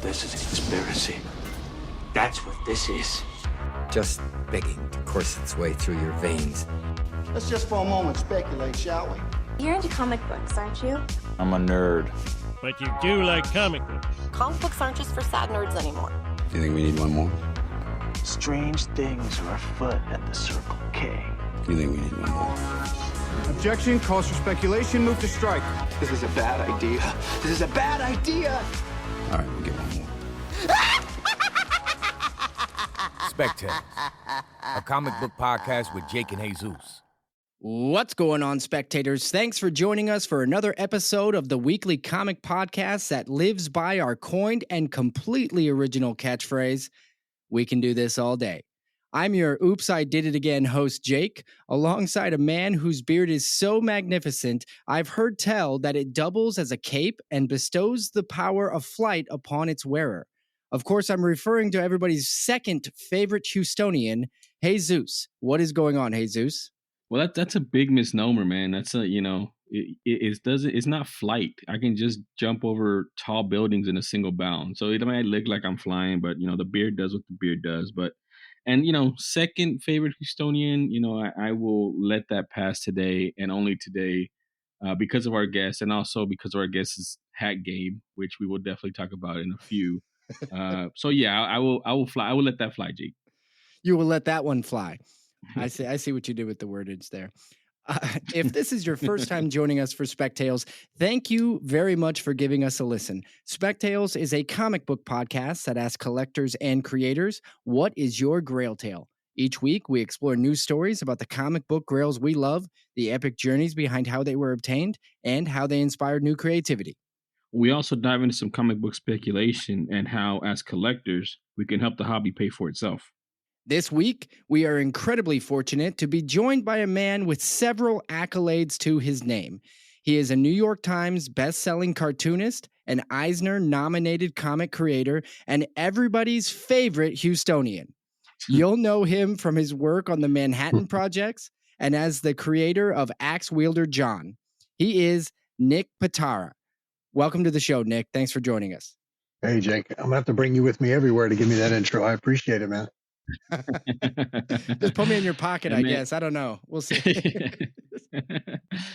This is a conspiracy. That's what this is. Just begging to course its way through your veins. Let's just for a moment speculate, shall we? You're into comic books, aren't you? I'm a nerd. But you do like comic books. Comic books aren't just for sad nerds anymore. Do you think we need one more? Strange things are afoot at the Circle K. Do you think we need one more? Objection, calls for speculation, move to strike. This is a bad idea. This is a bad idea. All right, we'll get one more. Spectators, a comic book podcast with Jake and Jesus. What's going on, spectators? Thanks for joining us for another episode of the weekly comic podcast that lives by our coined and completely original catchphrase, "We can do this all day." I'm your Oops, I Did It Again host, Jake, alongside a man whose beard is so magnificent, I've heard tell that it doubles as a cape and bestows the power of flight upon its wearer. Of course, I'm referring to everybody's second favorite Houstonian, Jesus. What is going on, Jesus? Well, that's a big misnomer, man. That's it's not flight. I can just jump over tall buildings in a single bound. So it might look like I'm flying, but the beard does what the beard does. And second favorite Houstonian, I will let that pass today and only today, because of our guest and also because of our guest's hat game, which we will definitely talk about in a few. So yeah, I will fly. I will let that fly, Jake. You will let that one fly. I see what you did with the wordage there. If this is your first time joining us for Spectales, thank you very much for giving us a listen. Spectales is a comic book podcast that asks collectors and creators, what is your grail tale? Each week, we explore news stories about the comic book grails we love, the epic journeys behind how they were obtained, and how they inspired new creativity. We also dive into some comic book speculation and how, as collectors, we can help the hobby pay for itself. This week, we are incredibly fortunate to be joined by a man with several accolades to his name. He is a New York Times best-selling cartoonist, an Eisner-nominated comic creator, and everybody's favorite Houstonian. You'll know him from his work on the Manhattan Projects and as the creator of Axe-Wielder Jon. He is Nick Pitarra. Welcome to the show, Nick. Thanks for joining us. Hey, Jake. I'm going to have to bring you with me everywhere to give me that intro. I appreciate it, man. Just put me in your pocket, I guess. I don't know. We'll see.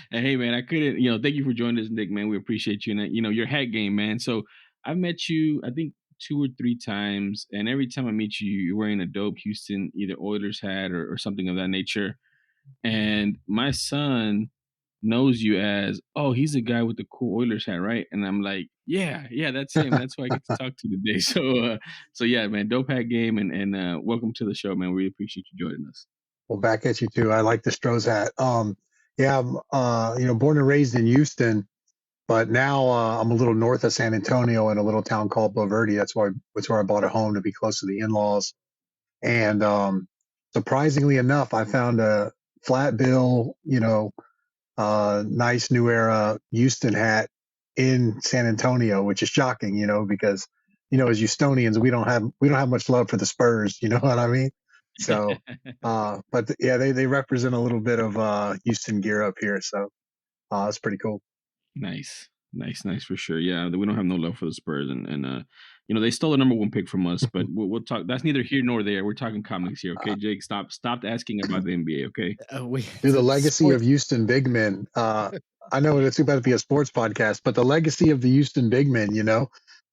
Hey, man, I couldn't, thank you for joining us, Nick, man. We appreciate you. And, your hat game, man. So I've met you, I think, 2 or 3 times. And every time I meet you, you're wearing a dope Houston, either Oilers hat or something of that nature. And my son knows you as, oh, he's the guy with the cool Oilers hat, right? And I'm like, yeah, that's him. That's who I get to talk to today. So yeah, man, dope hat game, and welcome to the show, man. We appreciate you joining us. Well, back at you too. I like the Stroh's hat. Yeah, I'm born and raised in Houston, but now I'm a little north of San Antonio in a little town called Blow Verde. That's where I bought a home to be close to the in-laws. And surprisingly enough, I found a flat bill, nice new era Houston hat in San Antonio, which is shocking, because, as Houstonians, we don't have much love for the Spurs. You know what I mean? So, but yeah, they represent a little bit of Houston gear up here. So, it's pretty cool. Nice for sure. Yeah, we don't have no love for the Spurs, and they stole the number 1 pick from us, but we'll talk. That's neither here nor there. We're talking comics here, okay, Jake? Stop asking about the NBA, okay? The legacy of Houston big men. I know it's about to be a sports podcast, but the legacy of the Houston big men,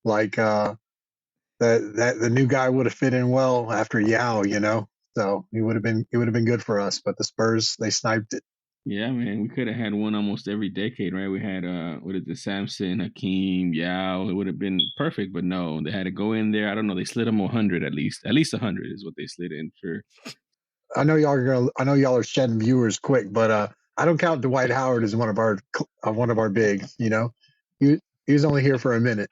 like that the new guy would have fit in well after Yao, so it would have been good for us. But the Spurs, they sniped it. Yeah, man, we could have had one almost every decade, right? We had Samson, Hakeem, Yao. It would have been perfect, but no, they had to go in there. I don't know. They slid them 100 at least 100 is what they slid in for. I know y'all are shedding viewers quick, but I don't count Dwight Howard as one of our bigs. He was only here for a minute.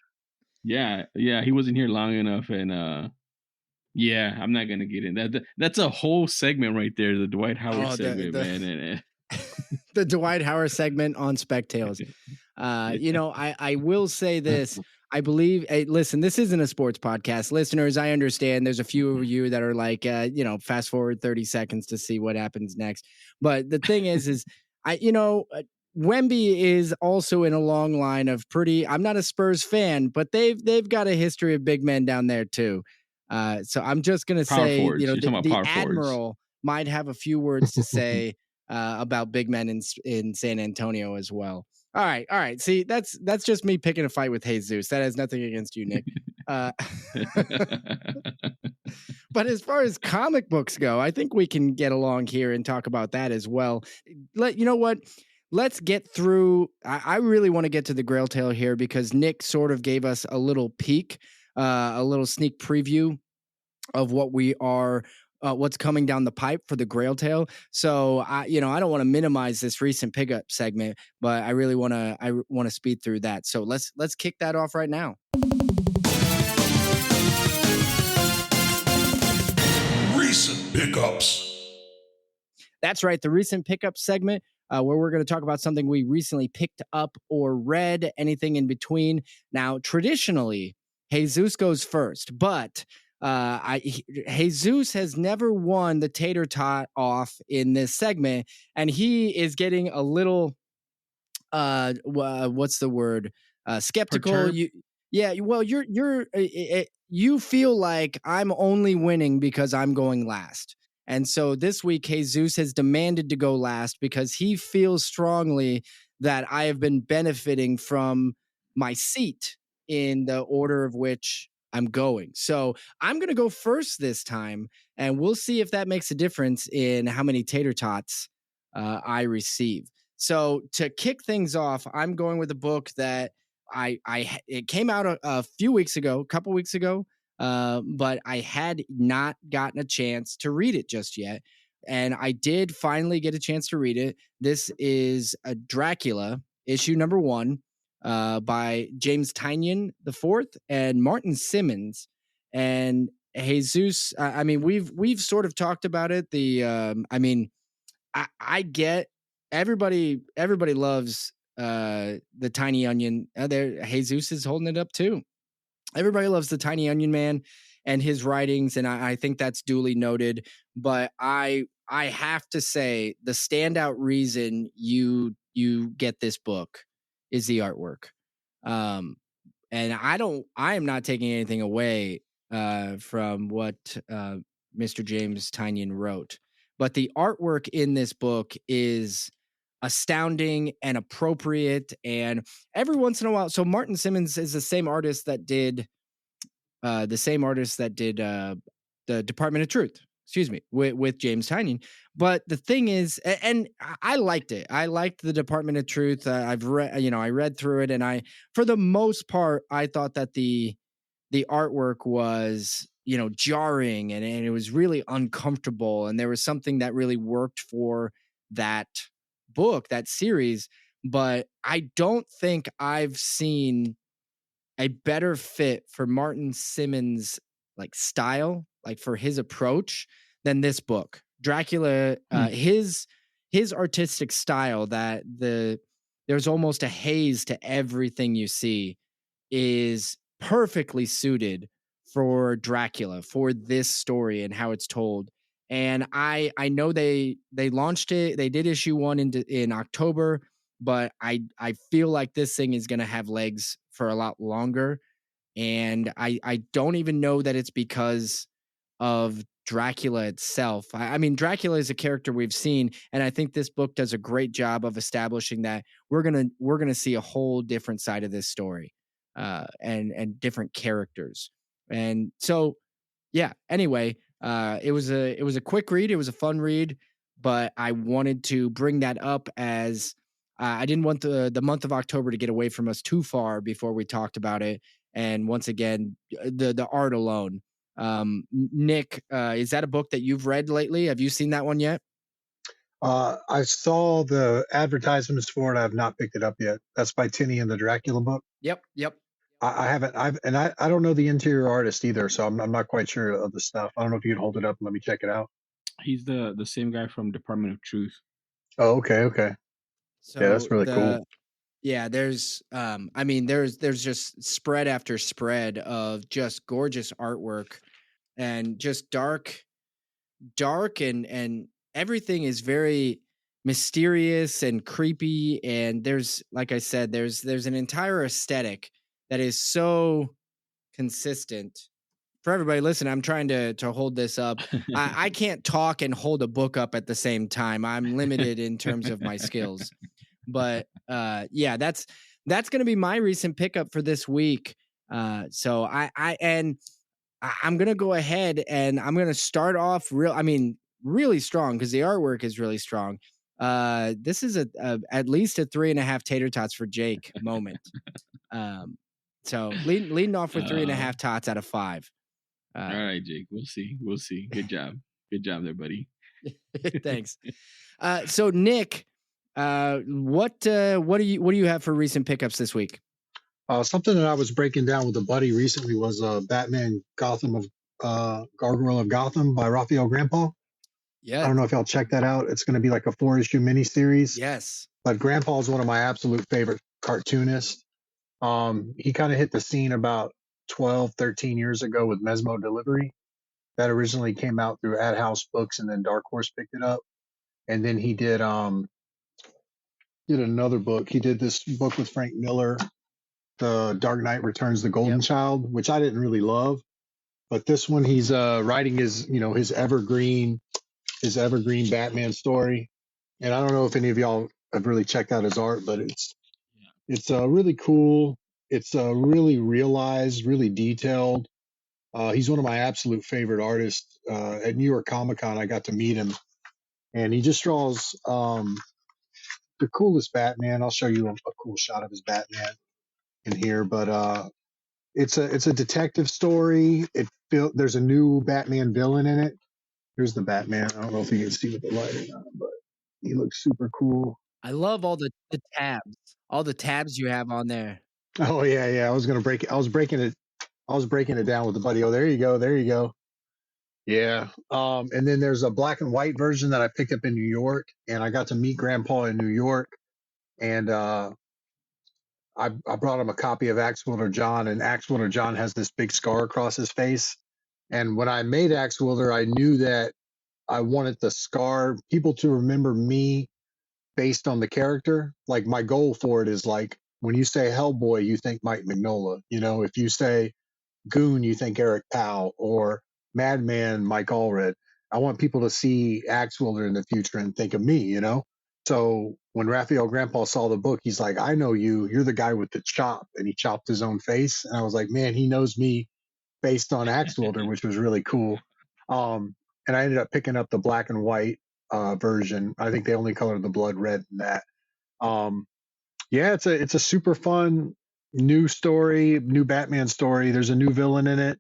Yeah, he wasn't here long enough, and yeah, I'm not gonna get in that. That's a whole segment right there, the Dwight Howard segment, man. The Dwight Howard segment on Spectales. I will say this. I believe, hey, listen, this isn't a sports podcast. Listeners, I understand there's a few of you that are like, fast forward 30 seconds to see what happens next. But the thing is Wemby is also in a long line of pretty. I'm not a Spurs fan, but they've got a history of big men down there too. So I'm just gonna Power say, forwards. You're talking about the power forwards. Admiral might have a few words to say about big men in San Antonio as well. All right. See, that's just me picking a fight with Jesus. That has nothing against you, Nick. But as far as comic books go, I think we can get along here and talk about that as well. You know what? Let's get through. I really want to get to the Grail Tale here because Nick sort of gave us a little peek, a little sneak preview of what we are. What's coming down the pipe for the Grail Tale. So I don't want to minimize this recent pickup segment, but I really want to speed through that. So let's kick that off right now. Recent pickups. That's right, the recent pickup segment, where we're going to talk about something we recently picked up or read, anything in between. Now, traditionally, Jesus goes first, but Jesus has never won the tater tot off in this segment, and he is getting a little what's the word? Skeptical. You feel like I'm only winning because I'm going last. And so this week, Jesus has demanded to go last because he feels strongly that I have been benefiting from my seat in the order of which I'm going. So I'm going to go first this time, and we'll see if that makes a difference in how many tater tots I receive. So to kick things off, I'm going with a book that it came out a few weeks ago, a couple weeks ago, but I had not gotten a chance to read it just yet. And I did finally get a chance to read it. This is a Dracula, issue number 1, by James Tynion IV and Martin Simmons. And Jesus, I mean, we've sort of talked about it. I get everybody loves the Tiny Onion. Jesus is holding it up too. Everybody loves the Tiny Onion Man and his writings, and I think that's duly noted. But I have to say the standout reason you get this book is the artwork. And I am not taking anything away from what Mr. James Tynion wrote, but the artwork in this book is astounding and appropriate. And every once in a while, so Martin Simmons is the same artist that did the Department of Truth, with James Tynion. But the thing is, and I liked it. I liked the Department of Truth. I read through it, and for the most part, I thought that the artwork was, jarring and it was really uncomfortable. And there was something that really worked for that book, that series. But I don't think I've seen a better fit for Martin Simmons' style, for his approach than this book. Dracula, his artistic style, that there's almost a haze to everything you see, is perfectly suited for Dracula, for this story and how it's told. And I know they launched it. They did issue 1 in October, but I feel like this thing is going to have legs for a lot longer. And I don't even know that it's because of Dracula itself. I mean, Dracula is a character we've seen, and I think this book does a great job of establishing that we're gonna see a whole different side of this story, and different characters. And so, yeah. Anyway, it was a quick read. It was a fun read, but I wanted to bring that up as I didn't want the month of October to get away from us too far before we talked about it. And once again, the art alone. Nick, is that a book that you've read lately? Have you seen that one yet? I saw the advertisements for it. I have not picked it up yet. That's by Tynion, the Dracula book. Yep. I haven't. I don't know the interior artist either, so I'm not quite sure of the stuff. I don't know if you could hold it up and let me check it out. He's the same guy from Department of Truth. Oh, okay. So yeah, that's really cool. Yeah, there's just spread after spread of just gorgeous artwork and just dark and everything is very mysterious and creepy, and there's, like I said, there's an entire aesthetic that is so consistent. For everybody listening, I'm trying to hold this up. I can't talk and hold a book up at the same time. I'm limited in terms of my skills. But yeah, that's going to be my recent pickup for this week. So I'm going to go ahead and I'm going to start off really strong because the artwork is really strong. This is at least a 3.5 tater tots for Jake moment. So leading off with 3.5 tots out of 5. All right, Jake. We'll see. Good job there, buddy. Thanks. So Nick, what do you have for recent pickups this week? Something that I was breaking down with a buddy recently was Batman Gargoyle of Gotham by Raphael Grandpa. Yeah. I don't know if y'all check that out. It's going to be like a 4-issue miniseries. Yes. But Grandpa is one of my absolute favorite cartoonists. He kind of hit the scene about 12, 13 years ago with Mesmo Delivery. That originally came out through Ad House Books, and then Dark Horse picked it up. And then he did another book. He did this book with Frank Miller, The Dark Knight Returns, The Golden Child, which I didn't really love. But this one, he's writing his evergreen Batman story. And I don't know if any of y'all have really checked out his art, but it's really cool. It's really realized, really detailed. He's one of my absolute favorite artists. At New York Comic Con, I got to meet him, and he just draws the coolest Batman. I'll show you a cool shot of his Batman in here, but it's a detective story. There's a new Batman villain in it. Here's the Batman. I don't know if you can see with the lighting on, but he looks super cool. I love all the tabs you have on there. Oh yeah. I was gonna break it. I was breaking it down with the buddy. Oh, there you go. Yeah. And then there's a black and white version that I picked up in New York, and I got to meet Grandpa in New York, and I brought him a copy of Axe-Wielder Jon, and Axe-Wielder Jon has this big scar across his face. And when I made Axe-Wielder, I knew that I wanted the scar people to remember me based on the character. Like, my goal for it is, like, when you say Hellboy, you think Mike Mignola. If you say Goon, you think Eric Powell, or Madman, Mike Allred. I want people to see Axe-Wielder in the future and think of me, So when Raphael Grandpa saw the book, he's like, I know you. You're the guy with the chop. And he chopped his own face. And I was like, man, he knows me based on Axe-Wielder, which was really cool. And I ended up picking up the black and white version. I think they only colored the blood red in that. Yeah, it's a super fun new story, new Batman story. There's a new villain in it.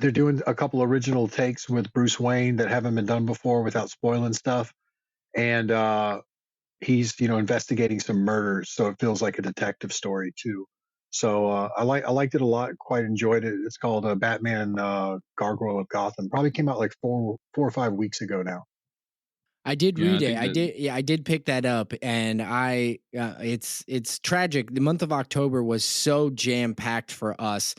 They're doing a couple original takes with Bruce Wayne that haven't been done before without spoiling stuff. And he's investigating some murders, so it feels like a detective story too. So I liked it a lot. Quite enjoyed it. It's called Batman Gargoyle of Gotham. Probably came out like 4 or 5 weeks ago now. I did read it. I did pick that up, and it's tragic. The month of October was so jam packed for us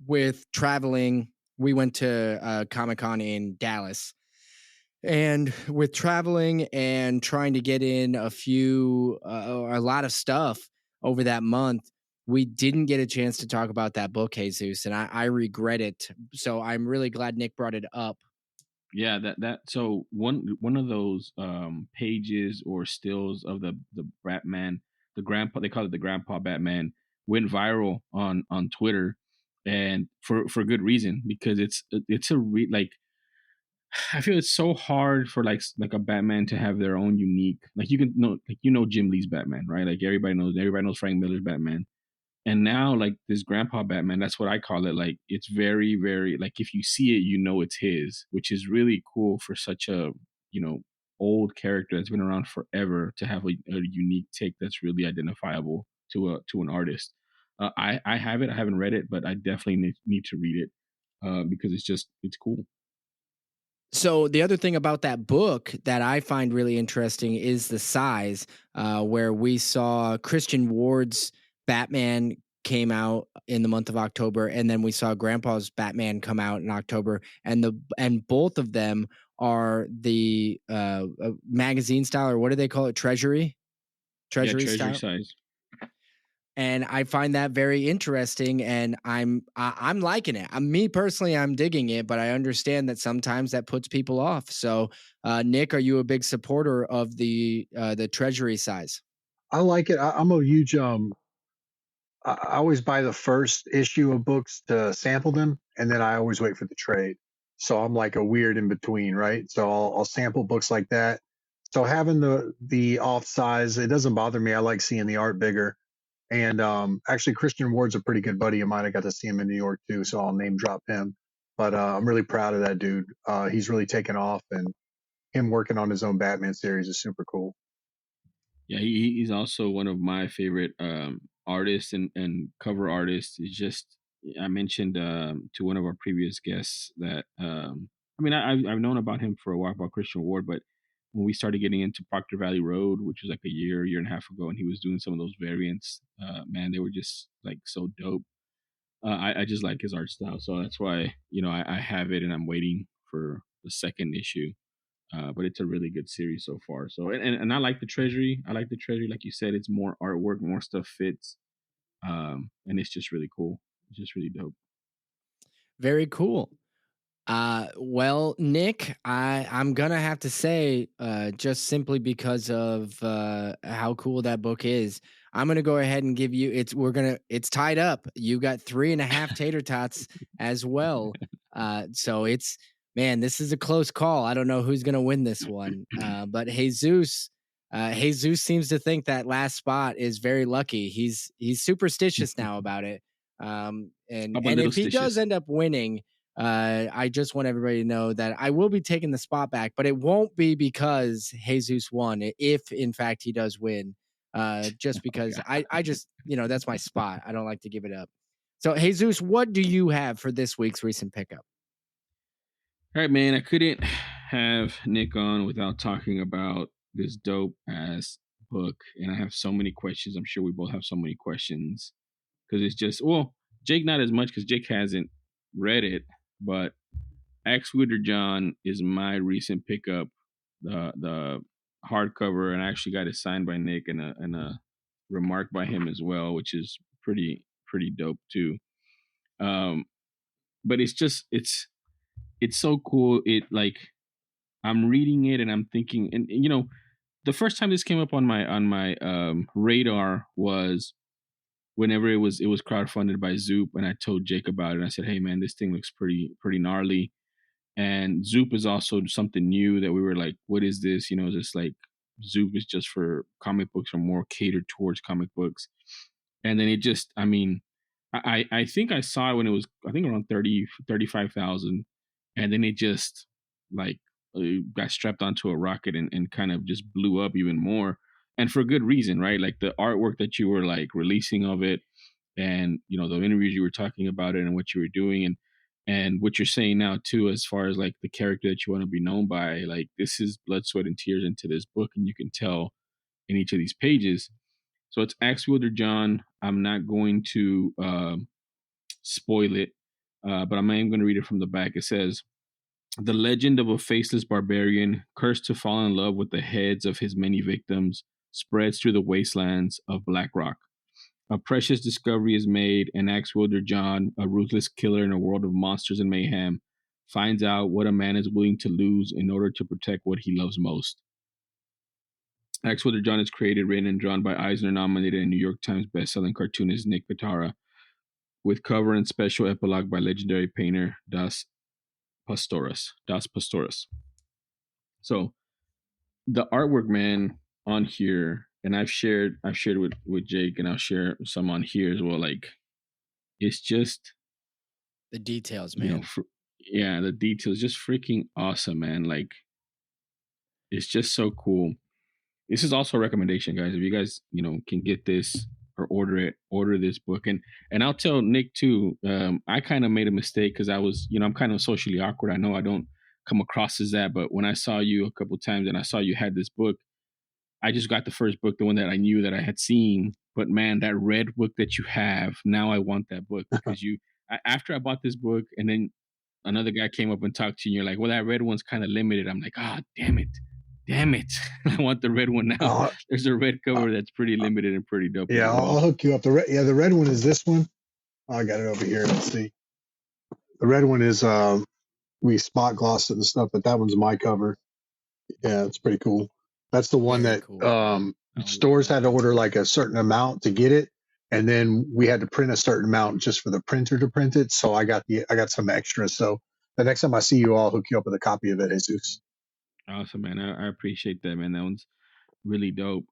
with traveling. We went to Comic-Con in Dallas. And with traveling and trying to get in a lot of stuff over that month, we didn't get a chance to talk about that book, Jesus, and I regret it. So I'm really glad Nick brought it up. Yeah, so one of those pages or stills of the Batman, the grandpa, they call it the Grandpa Batman, went viral on Twitter, and for good reason, because I feel it's so hard for like a Batman to have their own unique, like Jim Lee's Batman, right? Like everybody knows Frank Miller's Batman. And now like this Grandpa Batman, that's what I call it. Like it's very, very, like if you see it, it's his, which is really cool for such a, old character that's been around forever to have a unique take that's really identifiable to an artist. I have it. I haven't read it, but I definitely need to read it because it's cool. So the other thing about that book that I find really interesting is the size, where we saw Christian Ward's Batman came out in the month of October, and then we saw Grandpa's Batman come out in October, and both of them are the magazine style, or what do they call it? Treasury style. Size. And I find that very interesting, and I'm liking it. Me personally, I'm digging it, but I understand that sometimes that puts people off. So, Nick, are you a big supporter of the treasury size? I like it. I'm a huge I always buy the first issue of books to sample them, and then I always wait for the trade. So I'm like a weird in between, right? So I'll sample books like that. So having the off size, it doesn't bother me. I like seeing the art bigger. And actually, Christian Ward's a pretty good buddy of mine. I got to see him in New York too, so I'll name drop him. But I'm really proud of that dude. He's really taken off, and him working on his own Batman series is super cool. Yeah, he's also one of my favorite artists and cover artists. It's just, I mentioned to one of our previous guests that I mean, I've known about him for a while, about Christian Ward, but when we started getting into Proctor Valley Road, which was like a year and a half ago, and he was doing some of those variants, man, they were just like so dope. I just like his art style, so that's why I have it, and I'm waiting for the second issue. But it's a really good series so far. So and I like the Treasury. I like the Treasury, like you said, it's more artwork, more stuff fits, and it's just really cool. It's just really dope. Very cool. Well, Nick, I'm gonna have to say, just simply because of how cool that book is, I'm gonna go ahead and give you it's tied up. You got 3.5 tater tots as well. So man, this is a close call. I don't know who's gonna win this one. But Jesus seems to think that last spot is very lucky. He's superstitious now about it. And if he does end up winning, I just want everybody to know that I will be taking the spot back, but it won't be because Jesus won. If in fact he does win, just because I just, that's my spot. I don't like to give it up. So Jesus, what do you have for this week's recent pickup? All right, man, I couldn't have Nick on without talking about this dope ass book. And I have so many questions. I'm sure we both have so many questions because it's just, well, Jake, not as much because Jake hasn't read it, but Axe-Wielder Jon is my recent pickup, the hardcover, and I actually got it signed by Nick and a remark by him as well, which is pretty dope too. But it's just it's so cool. It like I'm reading it and I'm thinking, and the first time this came up on my radar was whenever it was crowdfunded by Zoop, and I told Jake about it. And I said, hey man, this thing looks pretty gnarly. And Zoop is also something new that we were like, what is this? Just like Zoop is just for comic books or more catered towards comic books. And then it just, I mean, I think I saw it when it was, I think around 35,000. And then it just like got strapped onto a rocket and kind of just blew up even more. And for good reason, right? Like the artwork that you were like releasing of it, and the interviews you were talking about it and what you were doing, and what you're saying now too, as far as like the character that you want to be known by. Like this is blood, sweat, and tears into this book, and you can tell in each of these pages. So it's Axe-Wielder Jon. I'm not going to spoil it, but I'm going to read it from the back. It says, the legend of a faceless barbarian cursed to fall in love with the heads of his many victims spreads through the wastelands of Black Rock. A precious discovery is made, and Axe-Wielder Jon, a ruthless killer in a world of monsters and mayhem, finds out what a man is willing to lose in order to protect what he loves most. Axe-Wielder Jon is created, written, and drawn by Eisner-nominated and New York Times bestselling cartoonist Nick Pitarra, with cover and special epilogue by legendary painter Das Pastoras. So the artwork, man, on here, and I've shared with Jake, and I'll share some on here as well. Like, it's just the details, man. The details, just freaking awesome, man. Like, it's just so cool. This is also a recommendation, guys. If you guys, can get this or order this book. And I'll tell Nick too, I kind of made a mistake because I was, I'm kind of socially awkward. I know I don't come across as that, but when I saw you a couple times and I saw you had this book, I just got the first book, the one that I knew that I had seen. But man, that red book that you have now, I want that book because after I bought this book, and then another guy came up and talked to you, and you're like, well, that red one's kind of limited. I'm like, ah, damn it. I want the red one now. There's a red cover that's pretty limited and pretty dope. Yeah, I'll hook you up. The red one is this one. Oh, I got it over here. Let's see. The red one is we spot glossed it and stuff, but that one's my cover. Yeah, it's pretty cool. That's the one that stores had to order like a certain amount to get it, and then we had to print a certain amount just for the printer to print it. So I got some extras. So the next time I see you, I'll hook you up with a copy of it, Jesus. Awesome, man. I appreciate that, man. That one's really dope.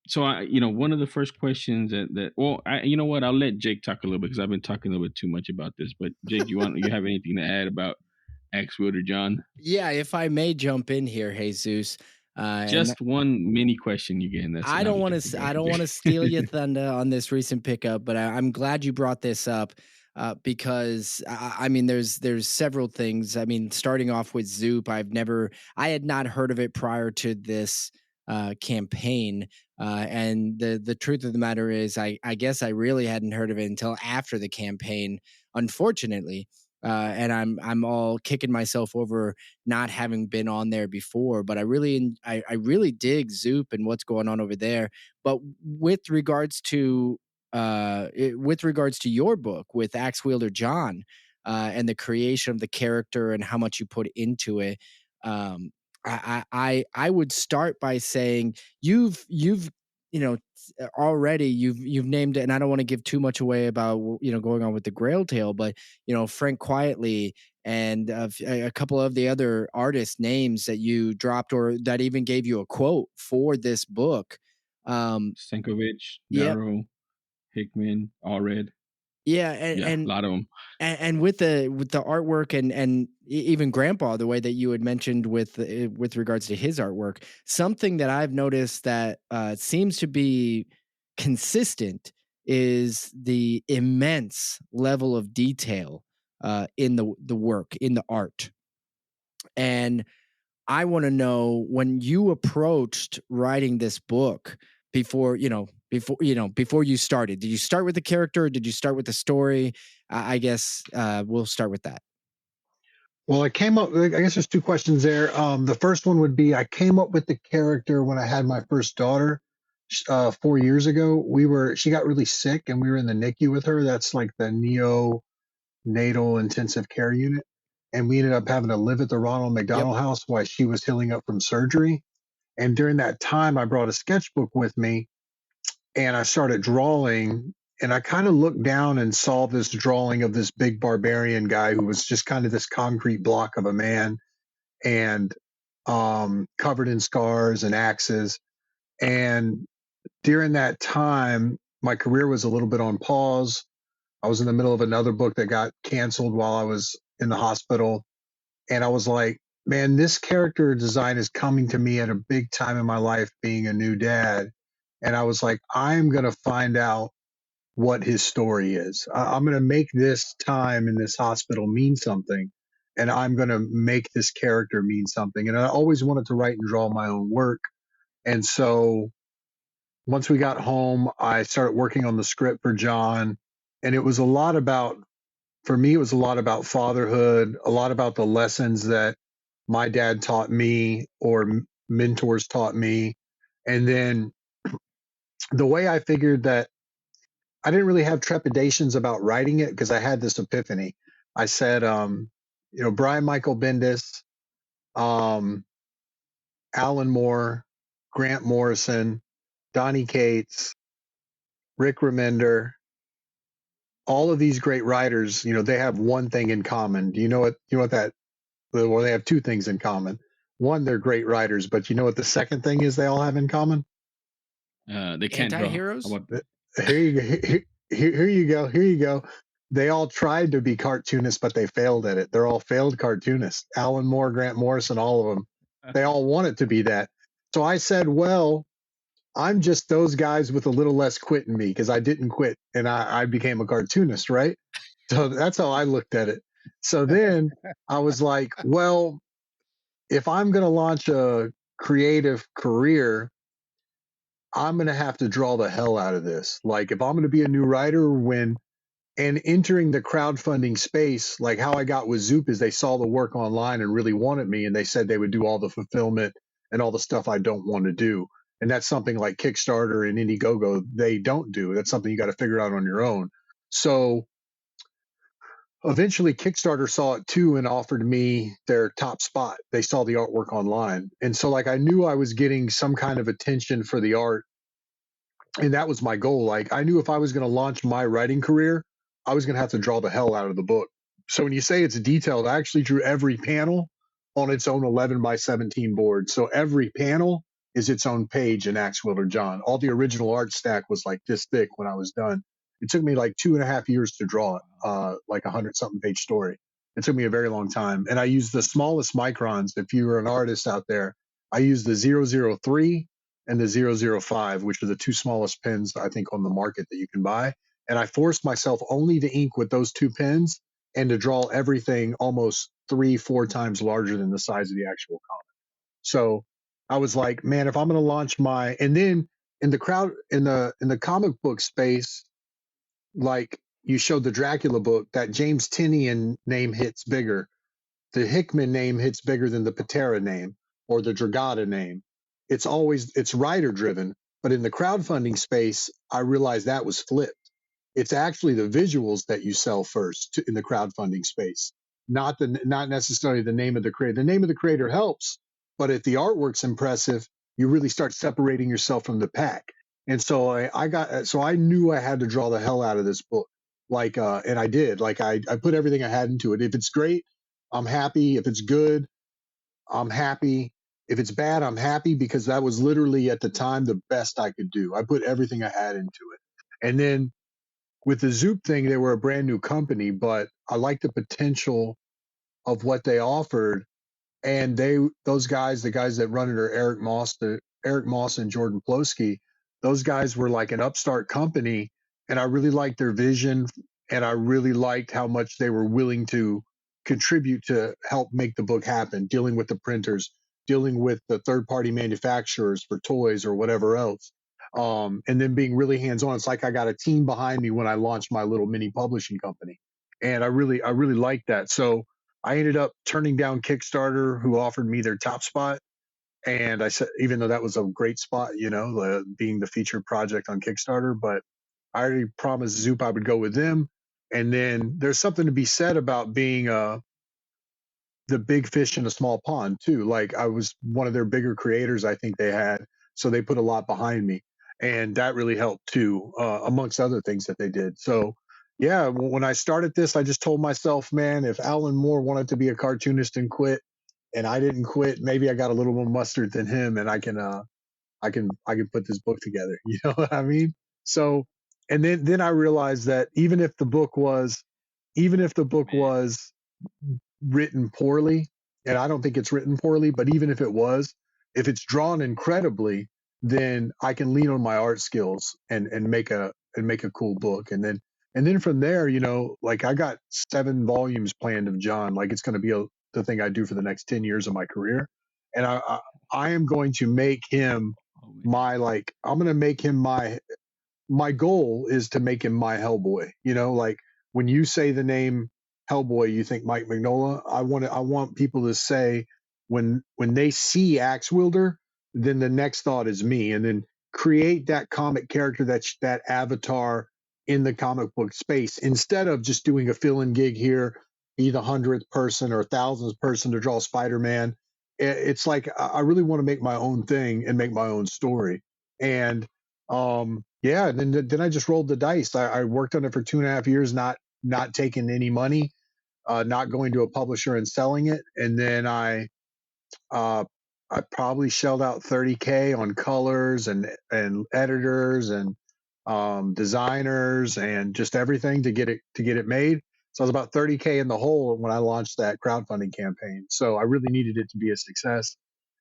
So one of the first questions you know what? I'll let Jake talk a little bit because I've been talking a little bit too much about this. But Jake, you have anything to add about Axe-Wielder Jon? Yeah, if I may jump in here, Jesus. Just one mini question again. I don't want to steal your thunder on this recent pickup, but I'm glad you brought this up because I mean, there's several things. I mean, starting off with Zoop, I had not heard of it prior to this campaign, and the truth of the matter is, I guess I really hadn't heard of it until after the campaign, unfortunately. And I'm all kicking myself over not having been on there before, but I really dig Zoop and what's going on over there. But with regards to your book with Axe-Wielder Jon, and the creation of the character and how much you put into it, I would start by saying you've already you've named it, and I don't want to give too much away about going on with the Grail Tale, but Frank Quietly and a couple of the other artist names that you dropped or that even gave you a quote for this book. Stankovic, Darrow, Hickman, Allred. Yeah, and a lot of them. And with the artwork and even Grandpa, the way that you had mentioned with regards to his artwork, something that I've noticed that seems to be consistent is the immense level of detail in the work, in the art. And I want to know, when you approached writing this book, before you started, did you start with the character or did you start with the story? I guess we'll start with that. Well, I guess there's two questions there. The first one would be, I came up with the character when I had my first daughter 4 years ago. She got really sick and we were in the NICU with her. That's like the neonatal intensive care unit. And we ended up having to live at the Ronald McDonald House while she was healing up from surgery. And during that time, I brought a sketchbook with me and I started drawing, and I kind of looked down and saw this drawing of this big barbarian guy who was just kind of this concrete block of a man and covered in scars and axes. And during that time, my career was a little bit on pause. I was in the middle of another book that got canceled while I was in the hospital. And I was like, man, this character design is coming to me at a big time in my life, being a new dad. And I was like, I'm going to find out what his story is. I'm going to make this time in this hospital mean something. And I'm going to make this character mean something. And I always wanted to write and draw my own work. And so once we got home, I started working on the script for Jon. And it was a lot about fatherhood, a lot about the lessons that my dad taught me or mentors taught me. And then the way I figured that I didn't really have trepidations about writing it, because I had this epiphany. I said, Brian Michael Bendis, Alan Moore, Grant Morrison, Donnie Cates, Rick Remender, all of these great writers, they have one thing in common. Do you know what that? Well, they have two things in common. One, they're great writers, but you know what the second thing is they all have in common? They can't anti-heroes. Here you go. They all tried to be cartoonists, but they failed at it. They're all failed cartoonists. Alan Moore, Grant Morrison, all of them. They all wanted to be that. So I said, well, I'm just those guys with a little less quit in me, because I didn't quit and I became a cartoonist, right? So that's how I looked at it. So then I was like, well, if I'm going to launch a creative career, I'm going to have to draw the hell out of this. Like, if I'm going to be a new writer, and entering the crowdfunding space, like how I got with Zoop is they saw the work online and really wanted me, and they said they would do all the fulfillment and all the stuff I don't want to do. And that's something like Kickstarter and Indiegogo, they don't do. That's something you got to figure out on your own. So eventually Kickstarter saw it too and offered me their top spot. They saw the artwork online. And so like I knew I was getting some kind of attention for the art, and that was my goal. Like I knew if I was going to launch my writing career, I was going to have to draw the hell out of the book. So when you say it's detailed, I actually drew every panel on its own 11 by 17 board. So every panel is its own page in Axe-Wielder Jon. All the original art stack was like this thick when I was done. It took me like 2.5 years to draw it, like 100-something page story. It took me a very long time. And I used the smallest microns. If you were an artist out there, I used the 003 and the 005, which are the two smallest pens, I think, on the market that you can buy. And I forced myself only to ink with those two pens and to draw everything almost 3-4 times larger than the size of the actual comic. So I was like, man, if I'm going to launch my, and then in the comic book space, like you showed the Dracula book, that James Tynion name hits bigger. The Hickman name hits bigger than the Pitarra name or the Dragata name. It's writer driven, but in the crowdfunding space, I realized that was flipped. It's actually the visuals that you sell first in the crowdfunding space, not necessarily the name of the creator. The name of the creator helps, but if the artwork's impressive, you really start separating yourself from the pack. And so I knew I had to draw the hell out of this book. Like, and I did. Like I put everything I had into it. If it's great, I'm happy. If it's good, I'm happy. If it's bad, I'm happy, because that was literally at the time the best I could do. I put everything I had into it. And then with the Zoop thing, they were a brand new company, but I liked the potential of what they offered. And those guys, the guys that run it are Eric Moss and Jordan Plosky. Those guys were like an upstart company, and I really liked their vision, and I really liked how much they were willing to contribute to help make the book happen, dealing with the printers, dealing with the third-party manufacturers for toys or whatever else. And then being really hands-on. It's like I got a team behind me when I launched my little mini publishing company. And I really liked that. So I ended up turning down Kickstarter, who offered me their top spot. And I said, even though that was a great spot, being the featured project on Kickstarter, but I already promised Zoop I would go with them. And then there's something to be said about being the big fish in a small pond too. Like I was one of their bigger creators, I think they had. So they put a lot behind me. And that really helped too, amongst other things that they did. So yeah, when I started this, I just told myself, man, if Alan Moore wanted to be a cartoonist and quit, and I didn't quit, maybe I got a little more mustard than him, and I can put this book together. You know what I mean? So, and then I realized that even if the book was written poorly, and I don't think it's written poorly, but even if it was, if it's drawn incredibly, then I can lean on my art skills and make a cool book. And then from there, like I got 7 volumes planned of Jon. Like it's going to be the thing I do for the next 10 years of my career. And I am going to make him my goal is to make him my Hellboy. Like when you say the name Hellboy, you think Mike Mignola. I want people to say when they see Axe-Wielder, then the next thought is me, and then create that comic character, that avatar in the comic book space, instead of just doing a fill-in gig here, be the 100th person or 1,000th person to draw Spider-Man. It's like I really want to make my own thing and make my own story. And yeah, and then I just rolled the dice. I worked on it for 2.5 years, not taking any money, not going to a publisher and selling it. And then I probably shelled out $30K on colors and editors and designers and just everything to get it made. So I was about $30K in the hole when I launched that crowdfunding campaign. So I really needed it to be a success.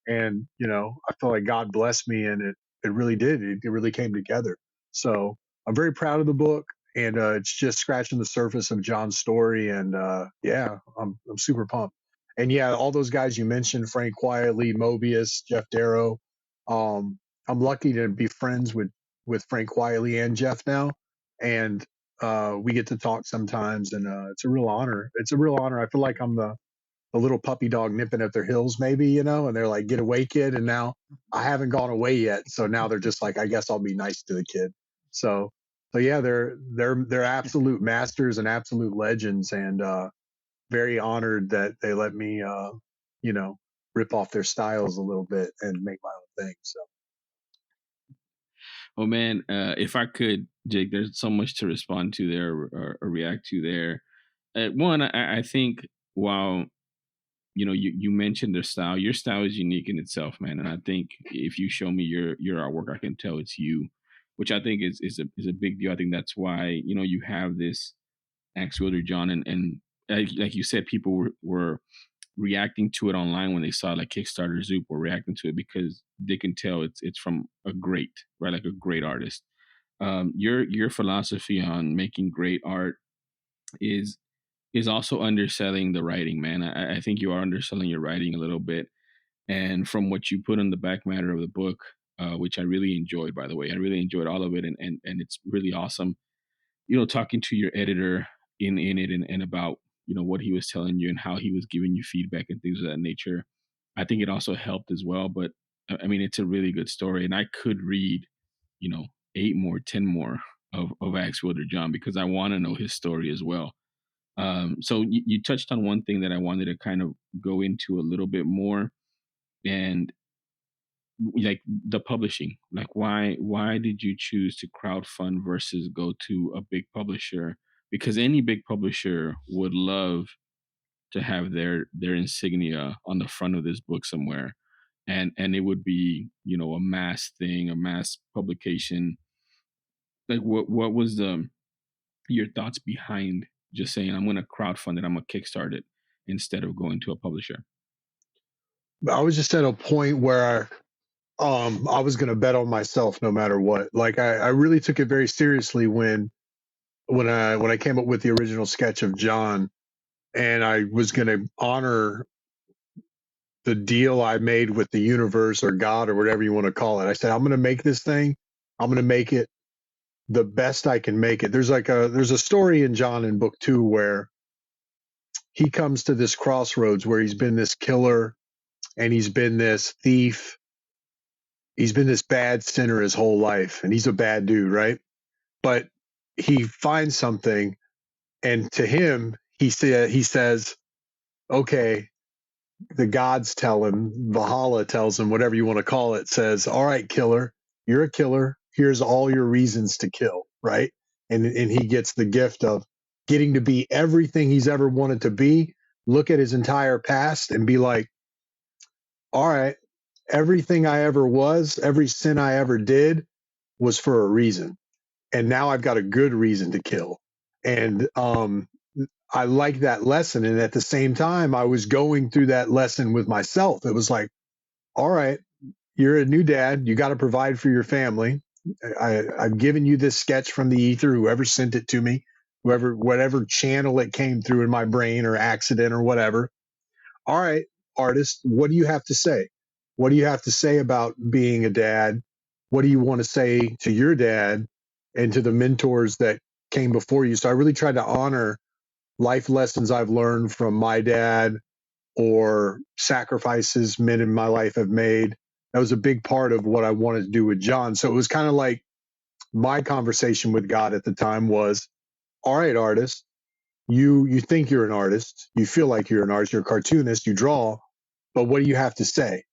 And, I feel like God blessed me, and it really did. It really came together. So I'm very proud of the book, and it's just scratching the surface of Jon's story. And yeah, I'm super pumped. And yeah, all those guys you mentioned, Frank Quietly, Mobius, Jeff Darrow, I'm lucky to be friends with Frank Wiley and Jeff now, and we get to talk sometimes, and it's a real honor. It's a real honor. I feel like I'm the little puppy dog nipping at their heels, maybe, and they're like, "Get away, kid!" And now I haven't gone away yet, so now they're just like, "I guess I'll be nice to the kid." So yeah, they're absolute masters and absolute legends, and very honored that they let me, rip off their styles a little bit and make my own thing. So. Oh man, if I could, Jake, there's so much to respond to there or react to there. One, I think while you mentioned their style, your style is unique in itself, man. And I think if you show me your artwork, I can tell it's you, which I think is a big deal. I think that's why you have this Axe-Wielder Jon, and like you said, people were reacting to it online when they saw like Kickstarter Zoop, were reacting to it because they can tell it's from a great, right, like a great artist. Your philosophy on making great art is also underselling the writing, man. I think you are underselling your writing a little bit. And from what you put on the back matter of the book, which I really enjoyed, by the way, I really enjoyed all of it, and it's really awesome. Talking to your editor in it and about what he was telling you and how he was giving you feedback and things of that nature. I think it also helped as well. But I mean, it's a really good story, and I could read 8 more, 10 more of Axe-Wielder Jon because I want to know his story as well. So you touched on one thing that I wanted to kind of go into a little bit more, and like the publishing. Like why did you choose to crowdfund versus go to a big publisher? Because any big publisher would love to have their insignia on the front of this book somewhere, and it would be a mass thing, a mass publication. Like what was your thoughts behind just saying I'm going to crowdfund it, I'm going to kickstart it instead of going to a publisher? I was just at a point where I was going to bet on myself no matter what. Like I really took it very seriously when I came up with the original sketch of Jon, and I was going to honor the deal I made with the universe or God or whatever you want to call it. I said, I'm going to make this thing. I'm going to make it the best I can make it. There's a story in Jon in book 2 where he comes to this crossroads where he's been this killer and he's been this thief. He's been this bad sinner his whole life, and he's a bad dude, right? But he finds something, and to him, he says, okay, the gods tell him, Valhalla tells him, whatever you want to call it, says, all right, killer, you're a killer. Here's all your reasons to kill, right? And he gets the gift of getting to be everything he's ever wanted to be, look at his entire past and be like, all right, everything I ever was, every sin I ever did was for a reason. And now I've got a good reason to kill. And I like that lesson. And at the same time, I was going through that lesson with myself. It was like, all right, you're a new dad. You got to provide for your family. I've given you this sketch from the ether, whoever sent it to me, whatever channel it came through in my brain or accident or whatever. All right, artist, what do you have to say? What do you have to say about being a dad? What do you want to say to your dad and to the mentors that came before you? So I really tried to honor life lessons I've learned from my dad or sacrifices men in my life have made. That was a big part of what I wanted to do with Jon. So it was kind of like my conversation with God at the time was, all right, artist, you think you're an artist. You feel like you're an artist. You're a cartoonist. You draw. But what do you have to say?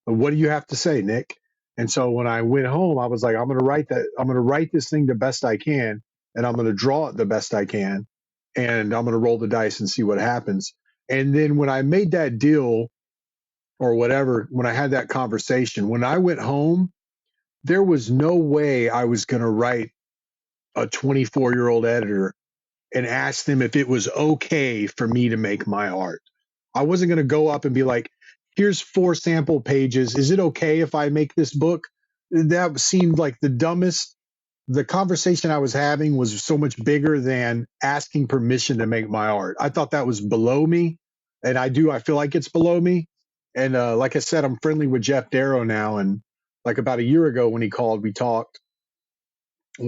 What do you have to say, Nick? And so when I went home, I was like, I'm going to write that. I'm going to write this thing the best I can, and I'm going to draw it the best I can, and I'm going to roll the dice and see what happens. And then when I made that deal or whatever, when I had that conversation, when I went home, there was no way I was going to write a 24-year-old editor and ask them if it was okay for me to make my art. I wasn't going to go up and be like, here's 4 sample pages. Is it okay if I make this book? That seemed like the dumbest. The conversation I was having was so much bigger than asking permission to make my art. I thought that was below me. And I feel like it's below me. And like I said, I'm friendly with Jeff Darrow now. And like about a year ago when he called, we talked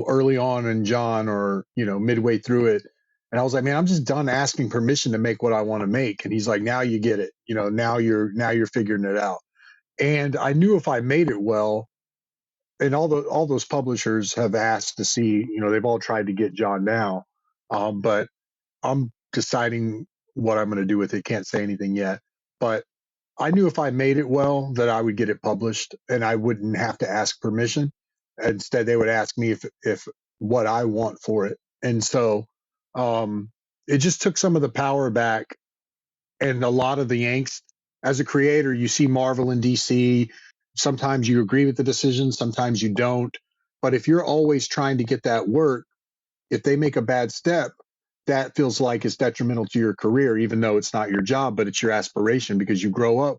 early on in Jon, or midway through it, and I was like, man, I'm just done asking permission to make what I want to make. And he's like, now you get it. Now you're figuring it out. And I knew if I made it well, and all those publishers have asked to see, they've all tried to get Jon now, but I'm deciding what I'm going to do with it. Can't say anything yet, but I knew if I made it well that I would get it published and I wouldn't have to ask permission. Instead, they would ask me if what I want for it. And so it just took some of the power back and a lot of the angst. As a creator, you see Marvel and DC. Sometimes you agree with the decisions, sometimes you don't. But if you're always trying to get that work, if they make a bad step, that feels like it's detrimental to your career, even though it's not your job, but it's your aspiration, because you grow up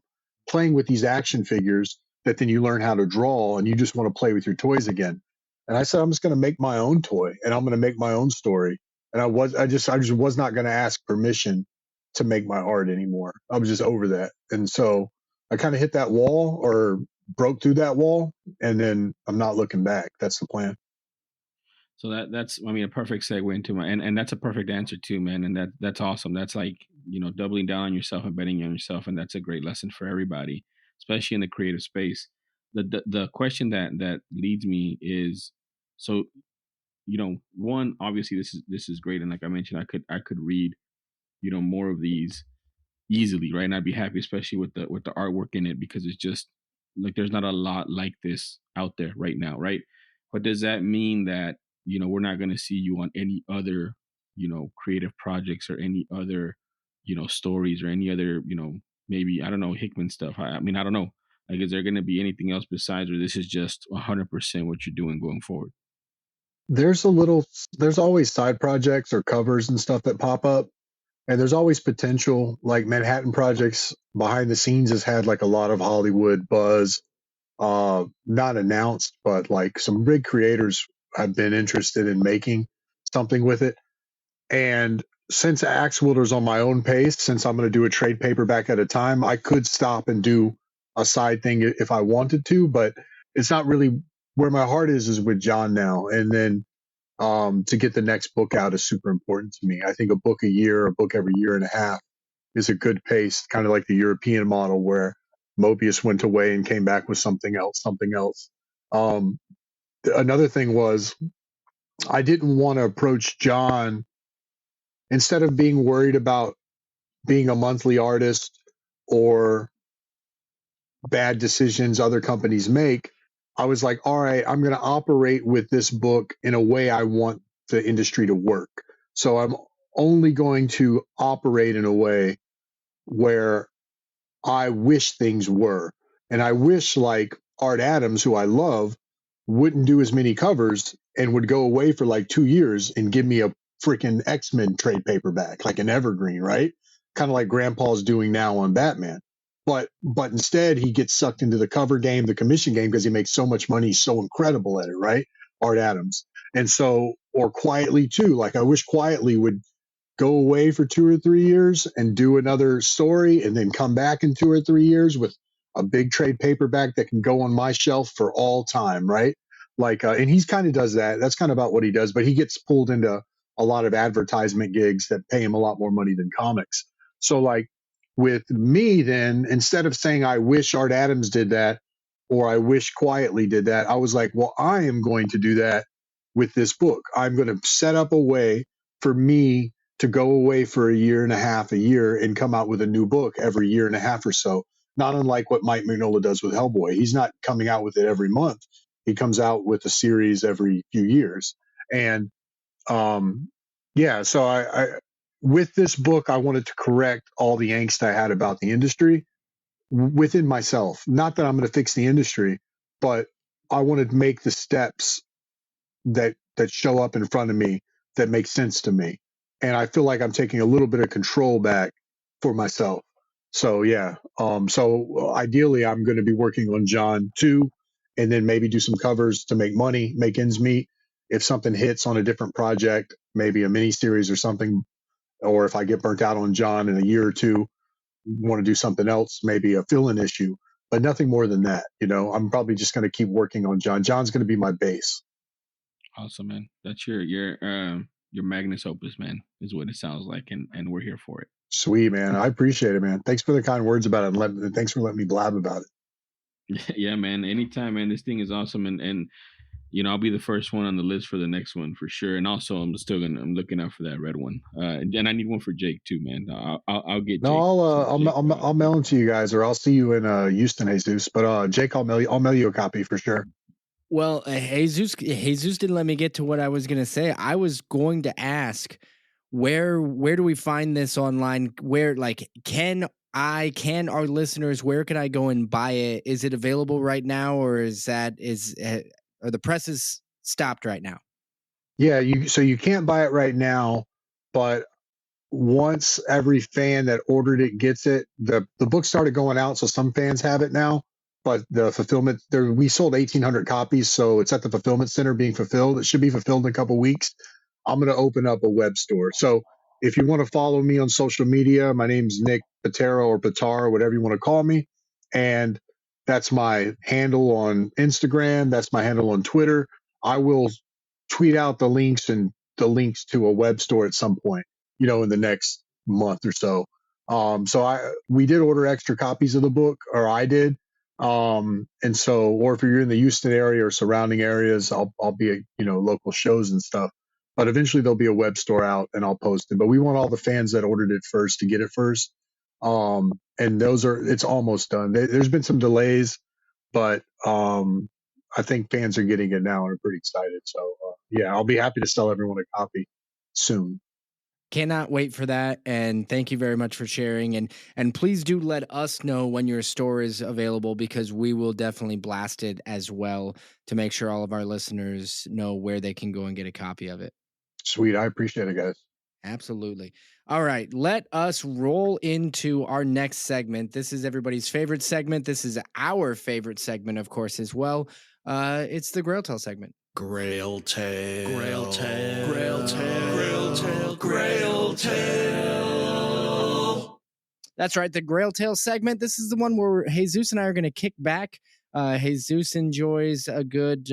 playing with these action figures that then you learn how to draw and you just want to play with your toys again. And I said, I'm just going to make my own toy and I'm going to make my own story. And I just was not going to ask permission to make my art anymore. I was just over that. And so I kind of hit that wall, or broke through that wall, and then I'm not looking back. That's the plan. So that's a perfect segue into and that's a perfect answer too, man. And that's awesome. That's like, doubling down on yourself and betting on yourself. And that's a great lesson for everybody, especially in the creative space. The question that leads me is, so, one, obviously this is great. And like I mentioned, I could read, more of these easily, right? And I'd be happy, especially with the artwork in it, because it's just like, there's not a lot like this out there right now. Right. But does that mean that, we're not going to see you on any other, creative projects, or any other, stories, or any other, maybe, I don't know, Hickman stuff? I don't know. Like, is there going to be anything else besides, or this is just 100% what you're doing going forward? There's always side projects or covers and stuff that pop up. And there's always potential. Like Manhattan Projects behind the scenes has had like a lot of Hollywood buzz, not announced, but like some big creators have been interested in making something with it. And since Axe-Wielder's on my own pace, since I'm going to do a trade paperback at a time, I could stop and do a side thing if I wanted to, but it's not really where my heart is with Jon now. And then to get the next book out is super important to me. I think a book a year, a book every year and a half is a good pace, kind of like the European model where Mobius went away and came back with something else. Another thing was, I didn't want to approach Jon, instead of being worried about being a monthly artist or bad decisions other companies make. I was like, all right, I'm going to operate with this book in a way I want the industry to work. So I'm only going to operate in a way where I wish things were. And I wish, like, Art Adams, who I love, wouldn't do as many covers and would go away for like 2 years and give me a freaking X-Men trade paperback, like an evergreen, right? Kind of like Grandpa's doing now on Batman. But instead he gets sucked into the cover game, the commission game, because he makes so much money. He's so incredible at it, right? Art Adams. And so, or Quietly too. Like, I wish Quietly would go away for 2 or 3 years and do another story and then come back in 2 or 3 years with a big trade paperback that can go on my shelf for all time, right? Like, and he's kind of does that. That's kind of about what he does, but he gets pulled into a lot of advertisement gigs that pay him a lot more money than comics. So like with me, then, instead of saying, I wish Art Adams did that, or I wish Quietly did that, I was like, well, I am going to do that with this book. I'm going to set up a way for me to go away for a year and a half, a year, and come out with a new book every year and a half or so. Not unlike what Mike Mignola does with Hellboy. He's not coming out with it every month. He comes out with a series every few years. And so I with this book, I wanted to correct all the angst I had about the industry within myself. Not that I'm going to fix the industry, but I wanted to make the steps that show up in front of me that make sense to me. And I feel like I'm taking a little bit of control back for myself. So yeah. So ideally I'm going to be working on Jon 2 and then maybe do some covers to make money, make ends meet. If something hits on a different project, maybe a mini series or something, or if I get burnt out on Jon in a year or two, want to do something else, maybe a fill-in issue. but nothing more than that. I'm probably just going to keep working on Jon. Jon's going to be my base. Awesome, man. That's your magnus opus, man, is what it sounds like, and we're here for it. Sweet, man. I appreciate it, man. Thanks for the kind words about it, and thanks for letting me blab about it. Yeah, man. Anytime, man. This thing is awesome, and I'll be the first one on the list for the next one for sure. And also, I'm looking out for that red one. And I need one for Jake too, man. I'll get. No, Jake I'll mail them to you guys, or I'll see you in Houston, Jesus. But Jake, I'll mail you a copy for sure. Well, Jesus didn't let me get to what I was going to say. I was going to ask, where do we find this online? Where, like, can our listeners, where can I go and buy it? Is it available right now, or are the presses stopped right now? Yeah, so you can't buy it right now, but once every fan that ordered it gets it, the book started going out, so some fans have it now. But the fulfillment, we sold 1,800 copies, so it's at the fulfillment center being fulfilled. It should be fulfilled in a couple weeks. I'm going to open up a web store. So if you want to follow me on social media, my name's Nick Pitarra or Pitarra, whatever you want to call me. And that's my handle on Instagram. That's my handle on Twitter. I will tweet out the links to a web store at some point, in the next month or so. We did order extra copies of the book, or I did. Or if you're in the Houston area or surrounding areas, I'll be at, local shows and stuff. But eventually there'll be a web store out and I'll post it. But we want all the fans that ordered it first to get it first. And it's almost done. There's been some delays, but I think fans are getting it now and are pretty excited. So I'll be happy to sell everyone a copy soon. Cannot wait for that, and thank you very much for sharing. And please do let us know when your store is available, because we will definitely blast it as well to make sure all of our listeners know where they can go and get a copy of it. Sweet. I appreciate it, guys. Absolutely. All right, let us roll into our next segment. This is everybody's favorite segment. This is our favorite segment, of course, as well. It's the Grail Tale segment. Grail Tale. Grail Tale. Grail Tale. Grail Tale. Grail Tale. That's right, the Grail Tale segment. This is the one where Jesus and I are going to kick back. Jesus enjoys a good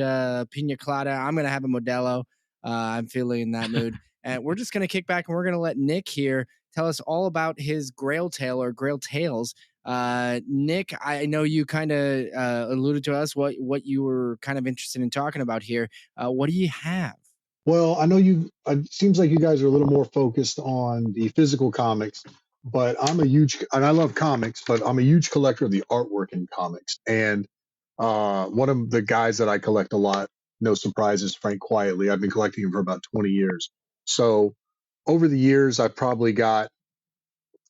pina colada. I'm going to have a Modelo. I'm feeling in that mood. And we're just going to kick back, and we're going to let Nick here tell us all about his Grail Tale or Grail Tales. Nick, I know you kind of alluded to us what you were kind of interested in talking about here. What do you have? Well, I know it seems like you guys are a little more focused on the physical comics, but and I love comics, but I'm a huge collector of the artwork in comics. And one of the guys that I collect a lot, no surprise, is Frank Quietly. I've been collecting him for about 20 years. So over the years, I've probably got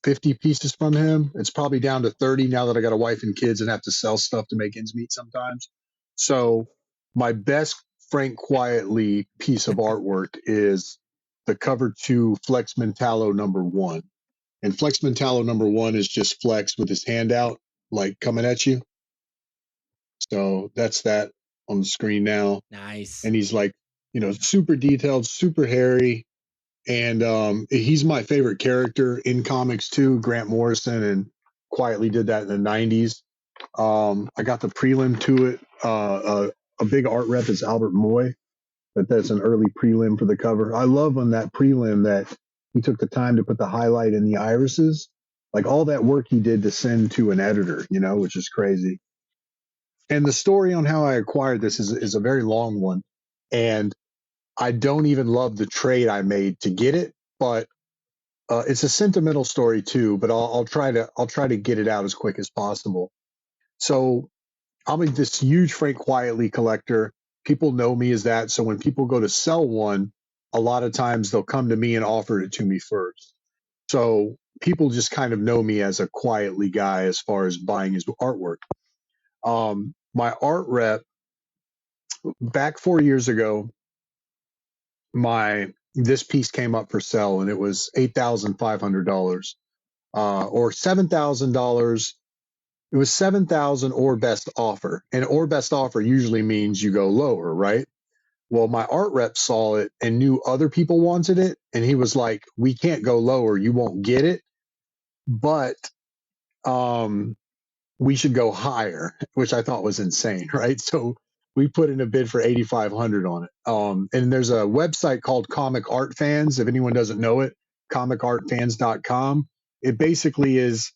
50 pieces from him. It's probably down to 30 now that I got a wife and kids and have to sell stuff to make ends meet sometimes. So my best Frank Quietly piece of artwork is the cover to Flex Mentallo #1. And Flex Mentallo #1 is just Flex with his hand out, like coming at you. So that's that on the screen now. Nice. And he's like, super detailed, super hairy. And he's my favorite character in comics too. Grant Morrison, and Quietly did that in the 90s. I got the prelim to it. A big art rep is Albert Moy, but that's an early prelim for the cover. I love on that prelim that he took the time to put the highlight in the irises, like all that work he did to send to an editor, which is crazy. And the story on how I acquired this is a very long one. And I don't even love the trade I made to get it, but it's a sentimental story too. But I'll try to get it out as quick as possible. So I'm this huge Frank Quietly collector. People know me as that. So when people go to sell one, a lot of times they'll come to me and offer it to me first. So people just kind of know me as a Quietly guy as far as buying his artwork. My art rep back 4 years ago, this piece came up for sale and it was $8,500 or $7,000. It was $7,000 or best offer, and or best offer usually means you go lower, right? Well, my art rep saw it and knew other people wanted it, and he was like, "We can't go lower; you won't get it." But we should go higher, which I thought was insane, right? So we put in a bid for 8,500 on it. And there's a website called Comic Art Fans. If anyone doesn't know it, comicartfans.com. It basically is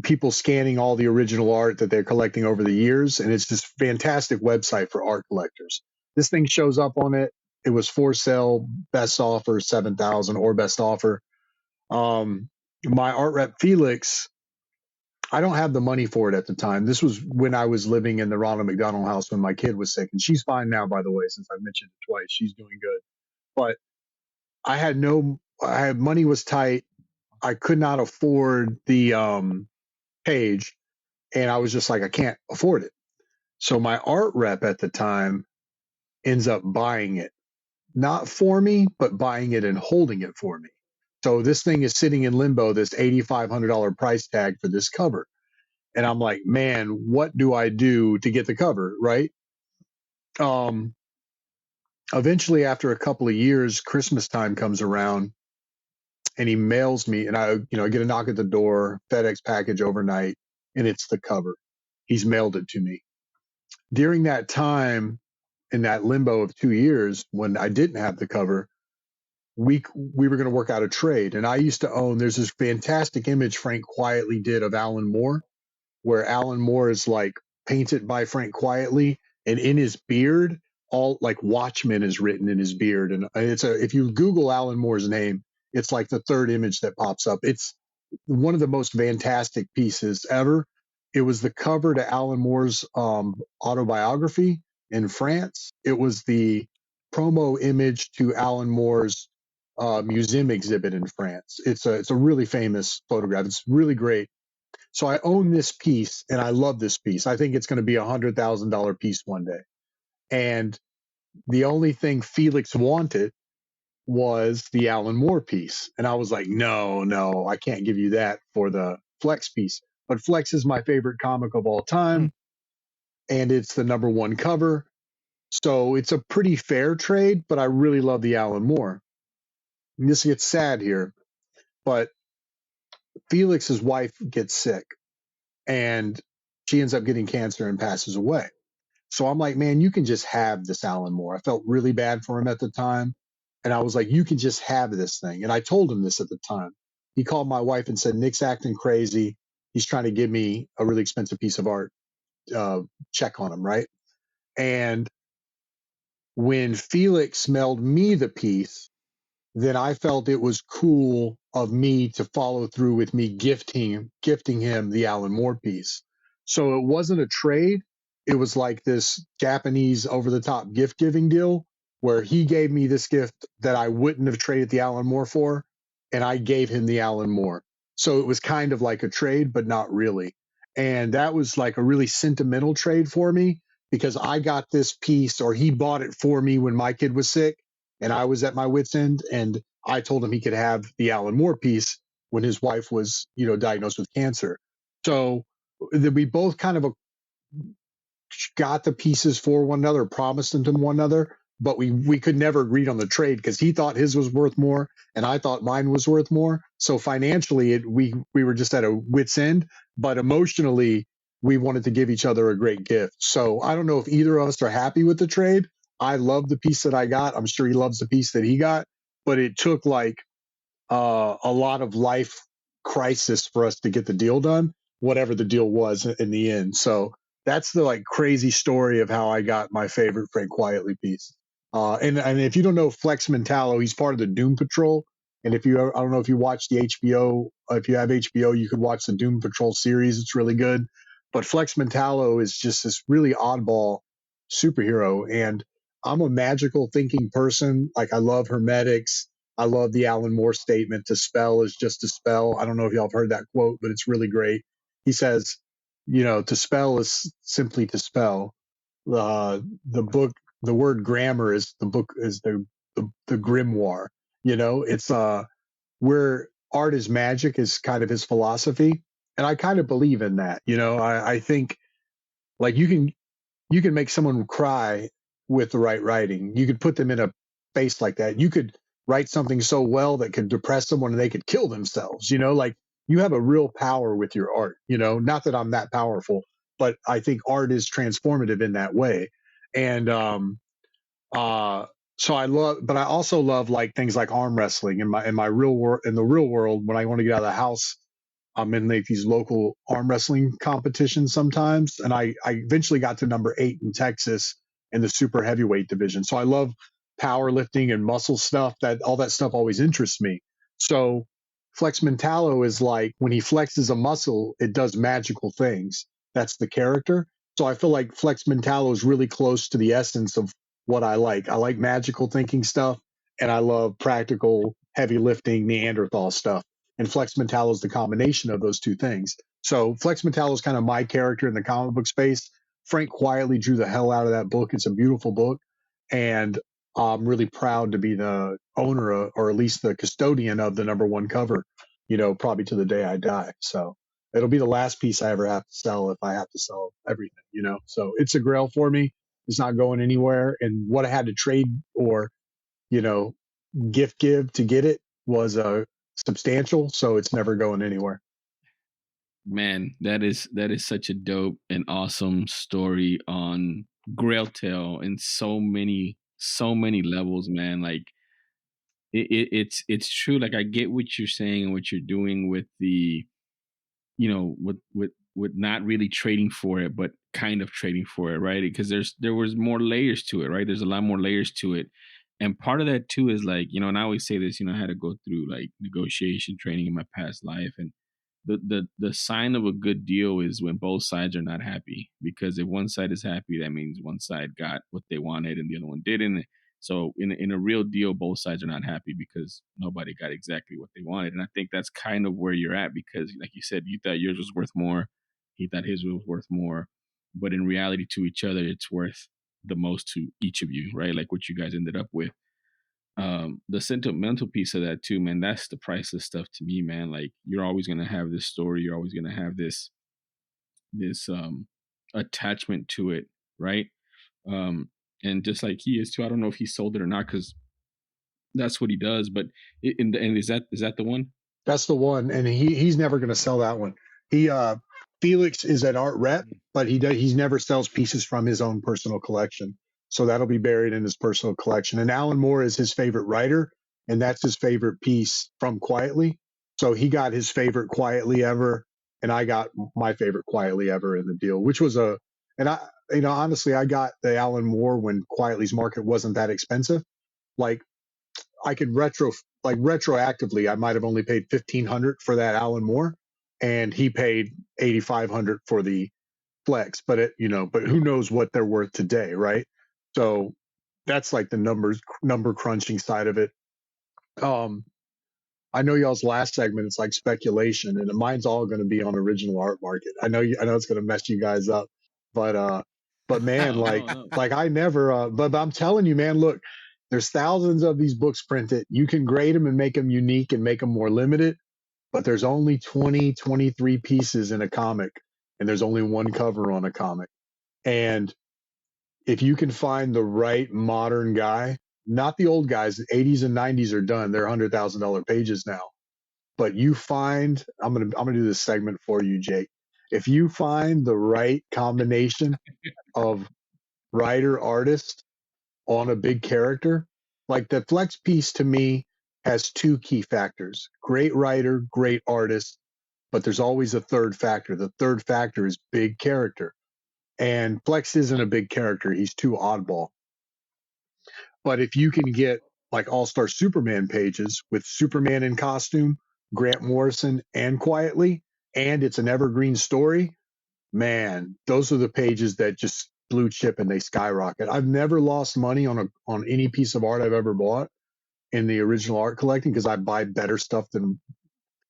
people scanning all the original art that they're collecting over the years. And it's this fantastic website for art collectors. This thing shows up on it. It was for sale, best offer, 7,000 or best offer. My art rep, Felix, I don't have the money for it at the time. This was when I was living in the Ronald McDonald house when my kid was sick. And she's fine now, by the way, since I've mentioned it twice. She's doing good. But money was tight. I could not afford the page. And I was just like, I can't afford it. So my art rep at the time ends up buying it. Not for me, but buying it and holding it for me. So this thing is sitting in limbo, this $8,500 price tag for this cover. And I'm like, man, what do I do to get the cover, right? Eventually, after a couple of years, Christmas time comes around and he mails me, and I get a knock at the door, FedEx package overnight, and it's the cover. He's mailed it to me. During that time, in that limbo of 2 years, when I didn't have the cover, we were going to work out a trade. And I used to own, there's this fantastic image Frank Quietly did of Alan Moore, where Alan Moore is like painted by Frank Quietly, and in his beard, all like Watchmen is written in his beard. And if you Google Alan Moore's name, it's like the third image that pops up. It's one of the most fantastic pieces ever. It was the cover to Alan Moore's autobiography in France. It was the promo image to Alan Moore's museum exhibit in France. It's a really famous photograph. It's really great. So I own this piece and I love this piece. I think it's going to be $100,000 piece one day. And the only thing Felix wanted was the Alan Moore piece. And I was like, no, I can't give you that for the Flex piece. But Flex is my favorite comic of all time. And it's the #1 cover. So it's a pretty fair trade, but I really love the Alan Moore. And this gets sad here, but Felix's wife gets sick and she ends up getting cancer and passes away. So I'm like, man, you can just have this Alan Moore. I felt really bad for him at the time. And I was like, you can just have this thing. And I told him this at the time. He called my wife and said, Nick's acting crazy. He's trying to give me a really expensive piece of art. Check on him, right? And when Felix mailed me the piece, then I felt it was cool of me to follow through with me gifting him the Alan Moore piece. So it wasn't a trade. It was like this Japanese over-the-top gift-giving deal where he gave me this gift that I wouldn't have traded the Alan Moore for, and I gave him the Alan Moore. So it was kind of like a trade, but not really. And that was like a really sentimental trade for me because I got this piece, or he bought it for me when my kid was sick and I was at my wit's end, and I told him he could have the Alan Moore piece when his wife was, diagnosed with cancer. So we both kind of got the pieces for one another, promised them to one another, but we could never agree on the trade because he thought his was worth more and I thought mine was worth more. So financially, we were just at a wit's end, but emotionally, we wanted to give each other a great gift. So I don't know if either of us are happy with the trade. I love the piece that I got. I'm sure he loves the piece that he got, but it took like a lot of life crisis for us to get the deal done, whatever the deal was in the end. So that's the like crazy story of how I got my favorite Frank Quietly piece. And if you don't know Flex Mentallo, he's part of the Doom Patrol. And I don't know if you watch the HBO, if you have HBO, you could watch the Doom Patrol series. It's really good. But Flex Mentallo is just this really oddball superhero. And I'm a magical thinking person. Like I love hermetics. I love the Alan Moore statement, to spell is just to spell. I don't know if y'all have heard that quote, but it's really great. He says, to spell is simply to spell. The word grammar is the grimoire. It's where art is magic is kind of his philosophy. And I kind of believe in that. I think like you can make someone cry with the right writing. You could put them in a space like that. You could write something so well that could depress someone and they could kill themselves. Like you have a real power with your art. Not that I'm that powerful, but I think art is transformative in that way. And so I also love like things like arm wrestling in my real world. In the real world, when I want to get out of the house, I'm in like these local arm wrestling competitions sometimes, and I eventually got to number 8 in Texas in the super heavyweight division. So I love powerlifting and muscle stuff. That all that stuff always interests me. So Flex Mentallo is like when he flexes a muscle, it does magical things. That's the character. So I feel like Flex Mentallo is really close to the essence of what I like. I like magical thinking stuff, and I love practical, heavy lifting, Neanderthal stuff. And Flex Mentallo is the combination of those two things. So Flex Mentallo is kind of my character in the comic book space. Frank quietly drew the hell out of that book. It's a beautiful book, and I'm really proud to be the owner of, or at least the custodian of the number 1 cover, probably to the day I die. So it'll be the last piece I ever have to sell if I have to sell everything, So it's a grail for me. It's not going anywhere. And what I had to trade or, give to get it was substantial. So it's never going anywhere. Man, that is such a dope and awesome story on Grail Tale in so many levels, man. Like it's true. Like I get what you're saying and what you're doing with the, with not really trading for it, but kind of trading for it, right? Because there was more layers to it, right? There's a lot more layers to it. And part of that too is like, and I always say this, I had to go through like negotiation training in my past life. And the sign of a good deal is when both sides are not happy, because if one side is happy, that means one side got what they wanted and the other one didn't. So in a real deal, both sides are not happy because nobody got exactly what they wanted. And I think that's kind of where you're at, because like you said, you thought yours was worth more. He thought his was worth more. But in reality, to each other, it's worth the most to each of you, right? Like what you guys ended up with. The sentimental piece of that too, man, that's the priceless stuff to me, man. Like you're always going to have this story. You're always going to have this attachment to it, right? And just like he is too. I don't know if he sold it or not, because that's what he does. But in the end, is that the one? That's the one, and he's never going to sell that one. Felix is at Art Rep, but he's never sells pieces from his own personal collection. So that'll be buried in his personal collection. And Alan Moore is his favorite writer, and that's his favorite piece from Quietly. So he got his favorite Quietly ever, and I got my favorite Quietly ever in the deal, which was honestly, I got the Alan Moore when Quietly's market wasn't that expensive. Like I could retroactively, I might have only paid $1,500 for that Alan Moore, and he paid $8,500 for the Flex. But but who knows what they're worth today, right? So that's like the number crunching side of it. I know y'all's last segment, it's like speculation, and mine's all going to be on original art market. I know it's going to mess you guys up, but man, like I never, but I'm telling you, man, look, there's thousands of these books printed. You can grade them and make them unique and make them more limited, but there's only 20, 23 pieces in a comic, and there's only one cover on a comic. And if you can find the right modern guy, not the old guys, the 80s and 90s are done. They're $100,000 pages now. But you find, I'm gonna do this segment for you, Jake. If you find the right combination of writer artist on a big character, like the Flex piece to me has 2 key factors: great writer, great artist, but there's always a third factor. The third factor is big character. And Flex isn't a big character. He's too oddball. But if you can get like All-Star Superman pages with Superman in costume, Grant Morrison, and Quietly, and it's an evergreen story, man, those are the pages that just blue chip and they skyrocket. I've never lost money on any piece of art I've ever bought in the original art collecting, because I buy better stuff than,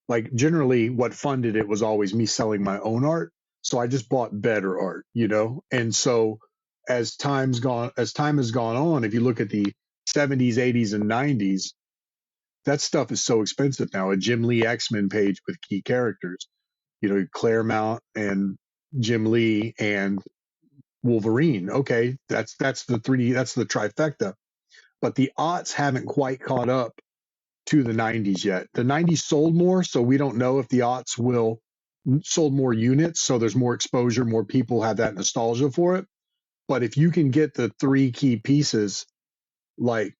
like, generally what funded it was always me selling my own art. So I just bought better art, And so as time has gone on, if you look at the 70s, 80s, and 90s, that stuff is so expensive now. A Jim Lee X-Men page with key characters, Claremont and Jim Lee and Wolverine. Okay, that's the 3D, that's the trifecta. But the aughts haven't quite caught up to the 90s yet. The 90s sold more, so we don't know if the aughts will sold more units, so there's more exposure, more people have that nostalgia for it. But if you can get the three key pieces like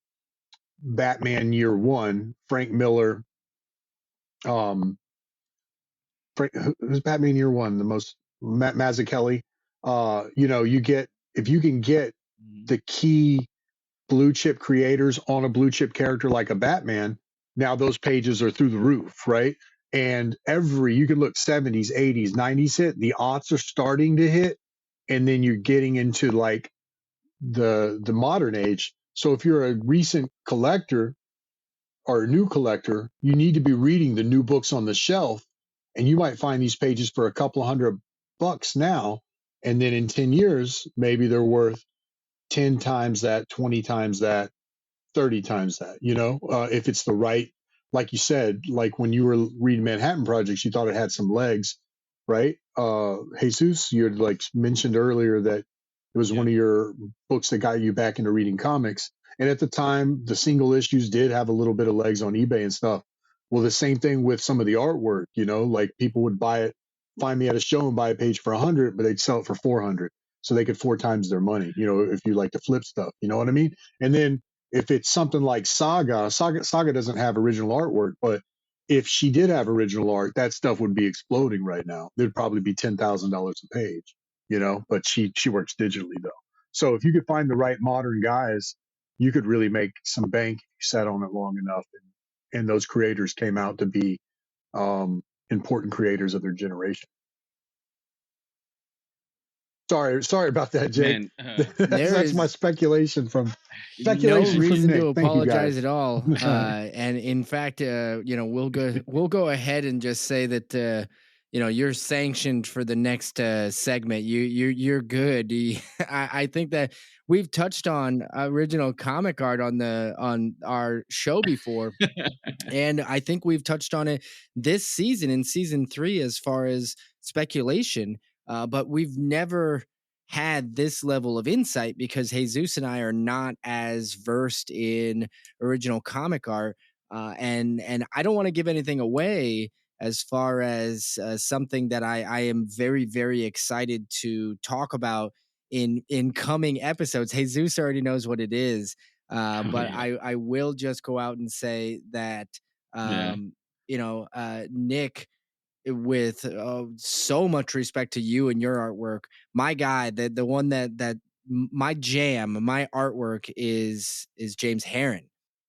Batman Year One, Frank Miller, who's Batman Year One, the most Mazzucchelli, you get, if you can get the key blue chip creators on a blue chip character like a Batman, now those pages are through the roof, right? And you can look 70s, 80s, 90s hit, the aughts are starting to hit, and then you're getting into like the modern age. So if you're a recent collector or a new collector, you need to be reading the new books on the shelf, and you might find these pages for a couple $100 now, and then in 10 years, maybe they're worth 10 times that, 20 times that, 30 times that, if it's the right, like you said, like when you were reading Manhattan Projects, you thought it had some legs, right? Jesus, you had like mentioned earlier that it was one of your books that got you back into reading comics. And at the time, the single issues did have a little bit of legs on eBay and stuff. Well, the same thing with some of the artwork, like people would buy it, find me at a show and buy a page for 100, but they'd sell it for 400. So they could 4 times their money, if you like to flip stuff, you know what I mean? And then if it's something like Saga doesn't have original artwork, but if she did have original art, that stuff would be exploding right now. There'd probably be $10,000 a page, but she works digitally though. So if you could find the right modern guys, you could really make some bank if you sat on it long enough. And those creators came out to be important creators of their generation. Sorry about that, Jake. Man, that's my speculation from no reason from Nick. to apologize at all. And in fact, we'll go ahead and just say that you're sanctioned for the next segment. You're good. I think that we've touched on original comic art on our show before, and I think we've touched on it this season in season 3 as far as speculation. But we've never had this level of insight because Jesus and I are not as versed in original comic art. And I don't want to give anything away as far as something that I am very, very excited to talk about in coming episodes. Jesus already knows what it is. But I will just go out and say that, Nick, with so much respect to you and your artwork, my guy, the one that my jam, my artwork is James Herron.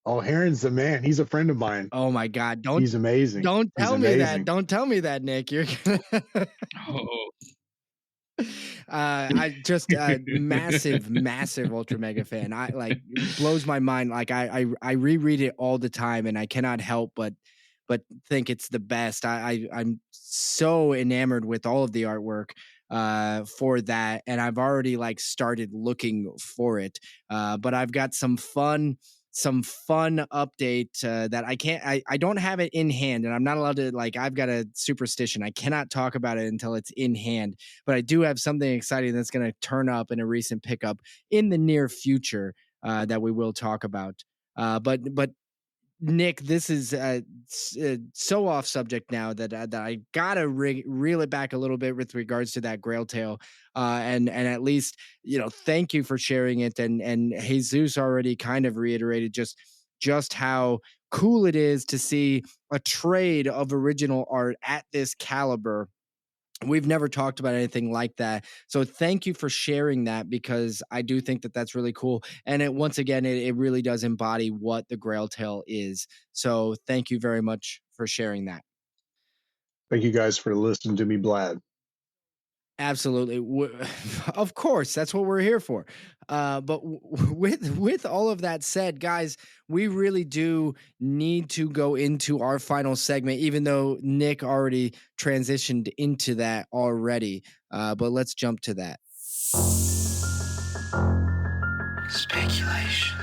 Oh, Herron's the man. He's a friend of mine. Oh my God! He's amazing. Don't tell me that. Don't tell me that, Nick. You're gonna I just massive ultra mega fan. I like blows my mind. Like I reread it all the time, and I cannot help but think it's the best. I'm so enamored with all of the artwork for that, and I've already like started looking for it. But I've got some fun update that I don't have it in hand, and I'm not allowed to, like, I've got a superstition. I cannot talk about it until it's in hand, but I do have something exciting that's going to turn up in a recent pickup in the near future that we will talk about. But Nick, this is so off subject now that I gotta reel it back a little bit with regards to that Grail Tale, and at least thank you for sharing it. And Jesus already kind of reiterated just how cool it is to see a trade of original art at this caliber. We've never talked about anything like that. So thank you for sharing that, because I do think that that's really cool. And once again, it really does embody what the Grail Tale is. So thank you very much for sharing that. Thank you guys for listening to me blab. Absolutely. Of course, that's what we're here for. But with all of that said, guys, we really do need to go into our final segment, even though Nick already transitioned into that already. But let's jump to that. Speculation.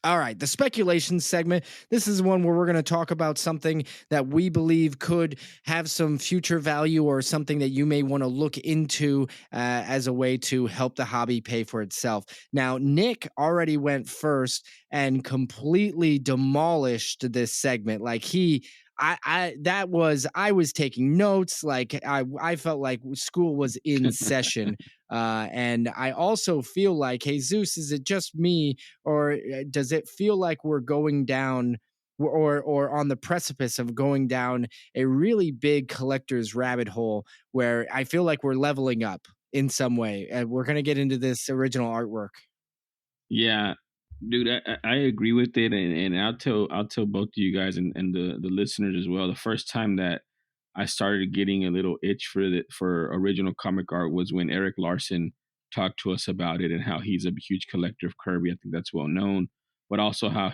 All right, the speculation segment. This is one where we're going to talk about something that we believe could have some future value or something that you may want to look into as a way to help the hobby pay for itself. Now, Nick already went first and completely demolished this segment. Like I was taking notes. Like I felt like school was in session. And I also feel like, Jesus, is it just me, or does it feel like we're going down or on the precipice of going down a really big collector's rabbit hole where I feel like we're leveling up in some way? And we're going to get into this original artwork. Yeah, dude, I agree with it, and I'll tell both of you guys and the listeners as well. The first time that I started getting a little itch for original comic art was when Eric Larson talked to us about it and how he's a huge collector of Kirby. I think that's well known, but also how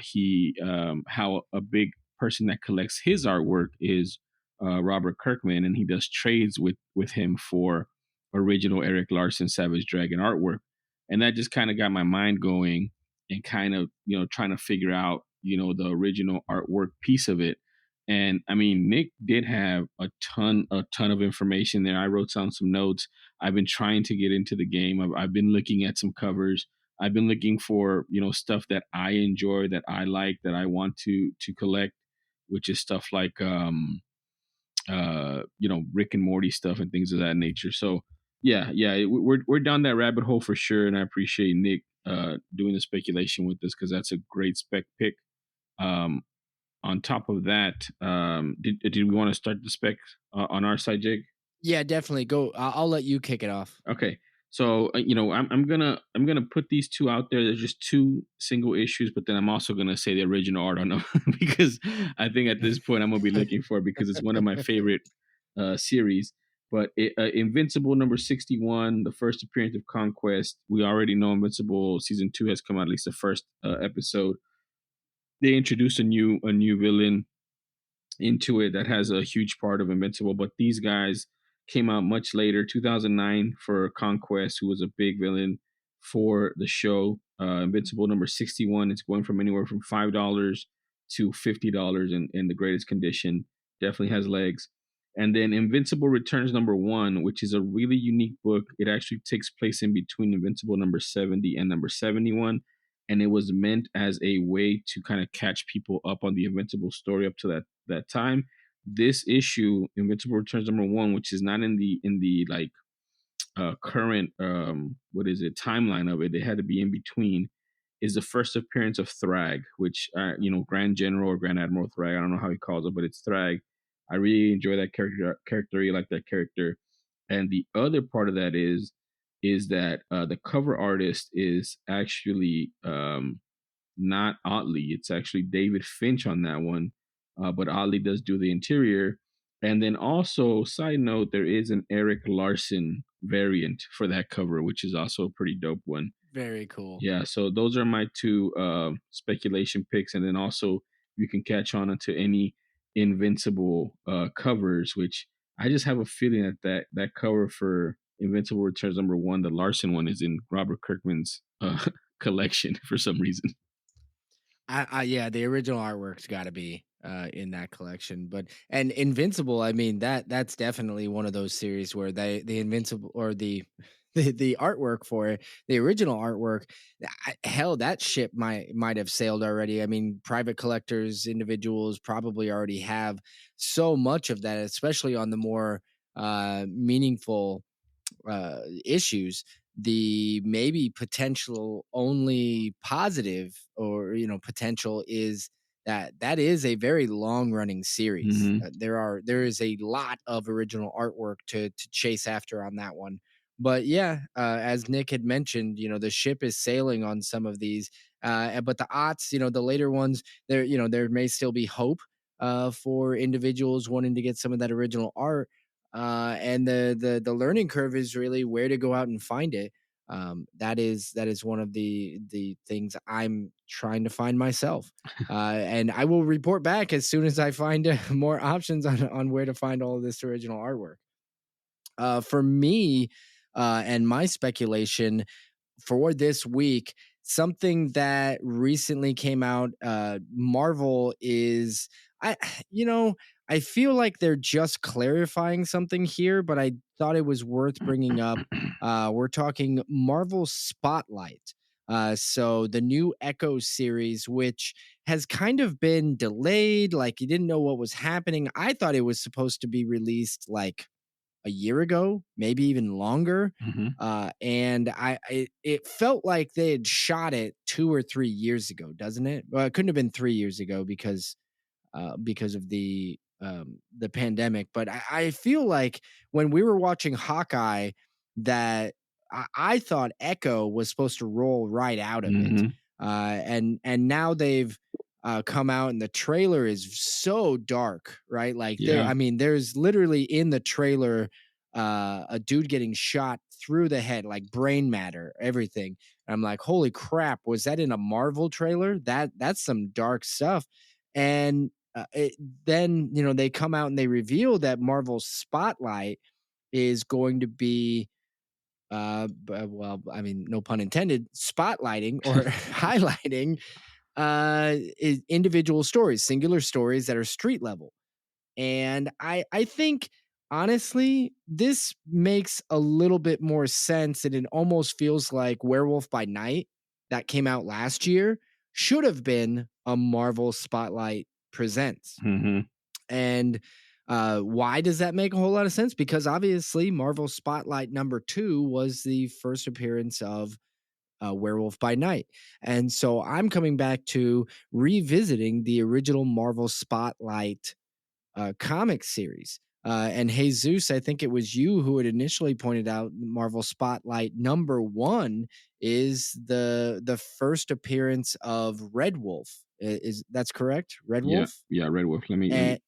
how a big person that collects his artwork is Robert Kirkman, and he does trades with him for original Eric Larson Savage Dragon artwork, and that just kind of got my mind going and kind of trying to figure out the original artwork piece of it. And I mean, Nick did have a ton of information there. I wrote down some notes. I've been trying to get into the game. I've been looking at some covers. I've been looking for stuff that I enjoy, that I like, that I want to collect, which is stuff like Rick and Morty stuff and things of that nature. So yeah, we're down that rabbit hole for sure, and I appreciate Nick doing the speculation with us because that's a great spec pick. On top of that, did we want to start the specs on our side, Jake? Yeah, definitely. Go. I'll let you kick it off. Okay. So I'm gonna put these two out there. There's just two single issues, but then I'm also gonna say the original art on them because I think at this point I'm gonna be looking for it because it's one of my favorite series. But Invincible number 61, the first appearance of Conquest. We already know Invincible season 2 has come out, at least the first episode. They introduced a new villain into it that has a huge part of Invincible, but these guys came out much later, 2009 for Conquest, who was a big villain for the show. Invincible number 61, it's going from anywhere from $5 to $50 in the greatest condition. Definitely has legs. And then Invincible Returns number 1, which is a really unique book. It actually takes place in between Invincible number 70 and number 71. And it was meant as a way to kind of catch people up on the Invincible story up to that time. This issue, Invincible Returns number 1, which is not in the like current timeline of it, it had to be in between, is the first appearance of Thrag, which Grand General or Grand Admiral Thrag, I don't know how he calls it, but it's Thrag. I really enjoy that character. I like that character. And the other part of that is that the cover artist is actually not Otley. It's actually David Finch on that one, but Otley does do the interior. And then also, side note, there is an Eric Larson variant for that cover, which is also a pretty dope one. Very cool. Yeah, so those are my two speculation picks. And then also you can catch on to any Invincible covers, which I just have a feeling that cover for Invincible Returns number 1, the Larson one, is in Robert Kirkman's collection for some reason. Yeah, the original artwork's got to be in that collection. And Invincible, I mean, that's definitely one of those series where the Invincible or the artwork for it, the original artwork, hell, that ship might have sailed already. I mean, private collectors, individuals probably already have so much of that, especially on the more meaningful issues. The maybe potential only positive or potential is that is a very long running series. Mm-hmm. There is a lot of original artwork to chase after on that one. But yeah, as Nick had mentioned, the ship is sailing on some of these, but the aughts, the later ones, there may still be hope for individuals wanting to get some of that original art. And the learning curve is really where to go out and find it. That is one of the things I'm trying to find myself. And I will report back as soon as I find more options on where to find all of this original artwork. For me, and my speculation for this week, something that recently came out. Marvel is, I feel like they're just clarifying something here, but I thought it was worth bringing up. We're talking Marvel Spotlight. So the new Echo series, which has kind of been delayed, like you didn't know what was happening. I thought it was supposed to be released like a year ago, maybe even longer. And it felt like they had shot it 2 or 3 years ago, doesn't it? Well, it couldn't have been 3 years ago because of the pandemic. But I feel like when we were watching Hawkeye, that I thought Echo was supposed to roll right out of it, and now they've come out, and the trailer is so dark, right? Like, I mean, there's literally in the trailer a dude getting shot through the head, like brain matter, everything. And I'm like, holy crap, was that in a Marvel trailer? That's some dark stuff. And then they come out and they reveal that Marvel Spotlight is going to be well, I mean, no pun intended, spotlighting or highlighting individual stories, singular stories that are street level. And I think honestly, this makes a little bit more sense, and it almost feels like Werewolf by Night that came out last year should have been a Marvel Spotlight Presents. And why does that make a whole lot of sense? Because obviously Marvel Spotlight #2 was the first appearance of Werewolf by Night. And so I'm coming back to revisiting the original Marvel Spotlight comic series. And Jesus, I think it was you who had initially pointed out Marvel Spotlight #1 is the first appearance of Red Wolf. Is that's correct? Red Wolf? Yeah, Red Wolf. Let me go ahead.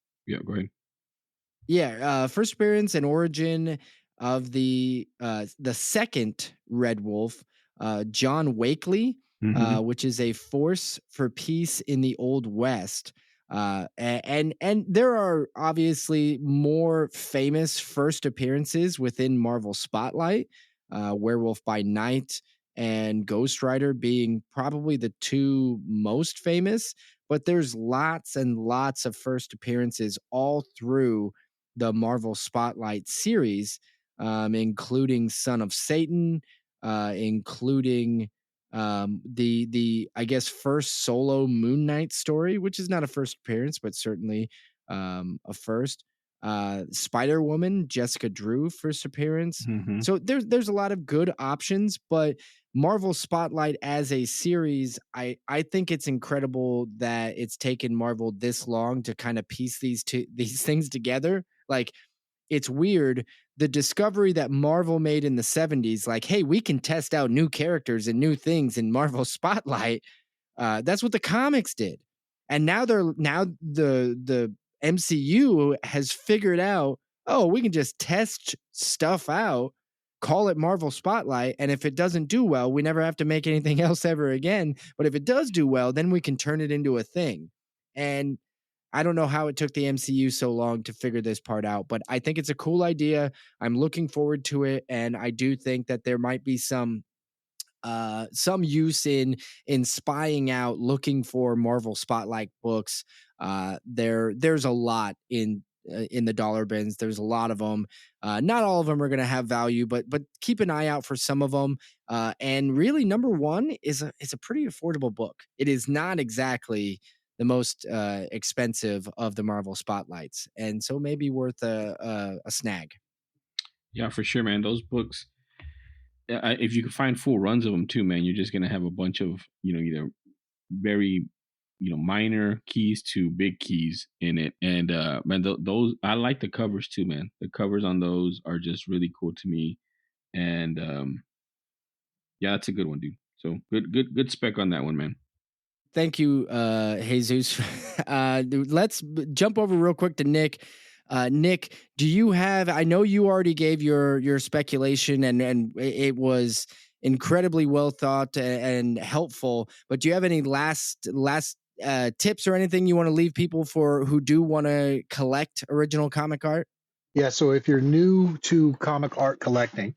Yeah, first appearance and origin of the second Red Wolf, John Wakely, which is a force for peace in the Old West. And there are obviously more famous first appearances within Marvel Spotlight, Werewolf by Night and Ghost Rider being probably the two most famous, but there's lots and lots of first appearances all through the Marvel Spotlight series, including Son of Satan, including the I guess first solo Moon Knight story, which is not a first appearance, but certainly a first. Spider-Woman, Jessica Drew first appearance. So there's a lot of good options, but Marvel Spotlight as a series, I think it's incredible that it's taken Marvel this long to kind of piece these things together. Like, it's weird, the discovery that Marvel made in the 70s, like, hey, we can test out new characters and new things in Marvel Spotlight. That's what the comics did. And now the MCU has figured out, oh, we can just test stuff out, call it Marvel Spotlight, and if it doesn't do well, we never have to make anything else ever again. But if it does do well, then we can turn it into a thing. And I don't know how it took the MCU so long to figure this part out, but I think it's a cool idea. I'm looking forward to it, and I do think that there might be some use in spying out, looking for Marvel Spotlight books. There's a lot in the dollar bins. There's a lot of them. Not all of them are going to have value, but keep an eye out for some of them. And really, #1 is a pretty affordable book. It is not exactly the most expensive of the Marvel Spotlights, and so maybe worth a snag. Yeah, for sure, man. Those books, if you can find full runs of them too, man, you're just gonna have a bunch of either very minor keys to big keys in it. And man, those, I like the covers too, man. The covers on those are just really cool to me. And yeah, that's a good one, dude. So good spec on that one, man. Thank you, Jesus. Let's jump over real quick to Nick. Nick, do you have? I know you already gave your speculation, and it was incredibly well thought and helpful. But do you have any last tips or anything you want to leave people for who do want to collect original comic art? Yeah. So if you're new to comic art collecting,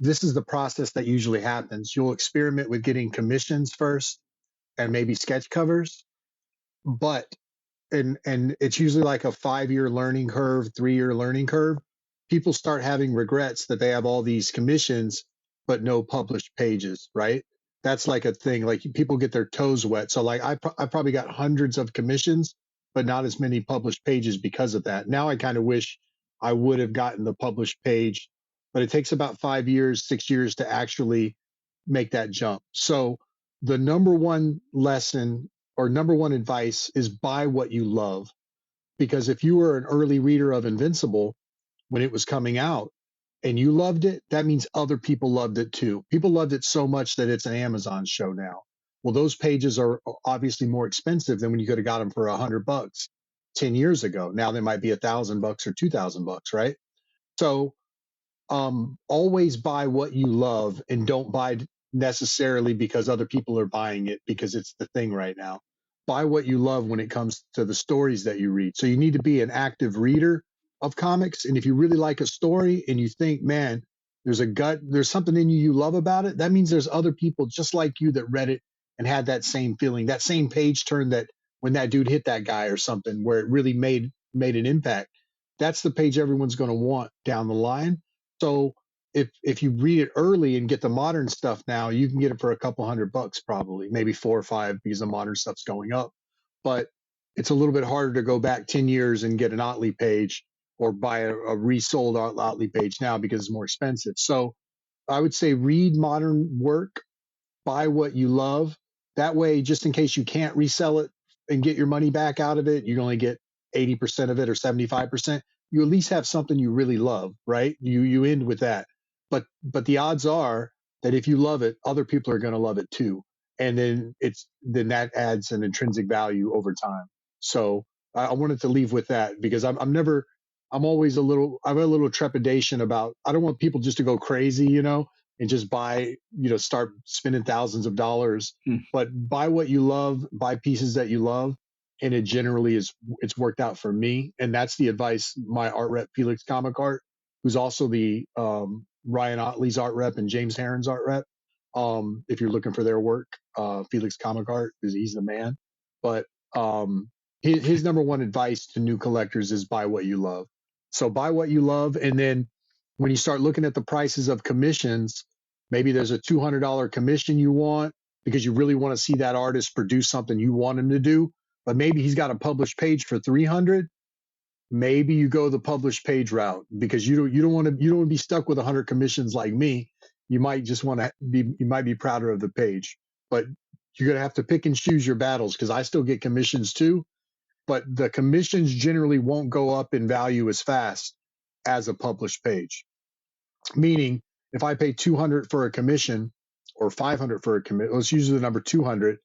this is the process that usually happens. You'll experiment with getting commissions first and maybe sketch covers, but and it's usually like a 5-year learning curve, 3-year learning curve. People start having regrets that they have all these commissions but no published pages, right? That's like a thing. Like people get their toes wet. So like I probably got hundreds of commissions, but not as many published pages because of that. Now I kind of wish I would have gotten the published page, but it takes about 5 years, 6 years to actually make that jump. So the number one lesson or number one advice is buy what you love. Because if you were an early reader of Invincible when it was coming out and you loved it, that means other people loved it too. People loved it so much that it's an Amazon show now. Well, those pages are obviously more expensive than when you could have got them for $100 10 years ago. Now they might be $1,000 or $2,000, right? So always buy what you love and don't buy necessarily because other people are buying it because it's the thing right now. Buy what you love when it comes to the stories that you read. So you need to be an active reader of comics. And if you really like a story and you think, man, there's something in you love about it, that means there's other people just like you that read it and had that same feeling, that same page turn that when that dude hit that guy or something where it really made an impact. That's the page everyone's going to want down the line. So if you read it early and get the modern stuff now, you can get it for a couple $100 probably, maybe 4 or 5 because the modern stuff's going up. But it's a little bit harder to go back 10 years and get an Otley page or buy a resold Otley page now because it's more expensive. So I would say read modern work, buy what you love. That way, just in case you can't resell it and get your money back out of it, you only get 80% of it or 75%. You at least have something you really love, right? You end with that. But the odds are that if you love it, other people are going to love it too. And then that adds an intrinsic value over time. So I wanted to leave with that because I have a little trepidation about, I don't want people just to go crazy, and just buy, start spending thousands of dollars, but buy what you love, buy pieces that you love. And it generally it's worked out for me. And that's the advice my art rep, Felix Comic Art, who's also the Ryan Otley's art rep and James Herron's art rep. If you're looking for their work, Felix Comic Art, he's the man. But his number one advice to new collectors is buy what you love. So buy what you love. And then when you start looking at the prices of commissions, maybe there's a $200 commission you want because you really want to see that artist produce something you want him to do. But maybe he's got a published page for 300. Maybe you go the published page route because you don't want to be stuck with 100 commissions like me. You might just want to be prouder of the page, but you're going to have to pick and choose your battles because I still get commissions too, but the commissions generally won't go up in value as fast as a published page. Meaning if I pay 200 for a commission or 500 for a commission, let's use the number 200.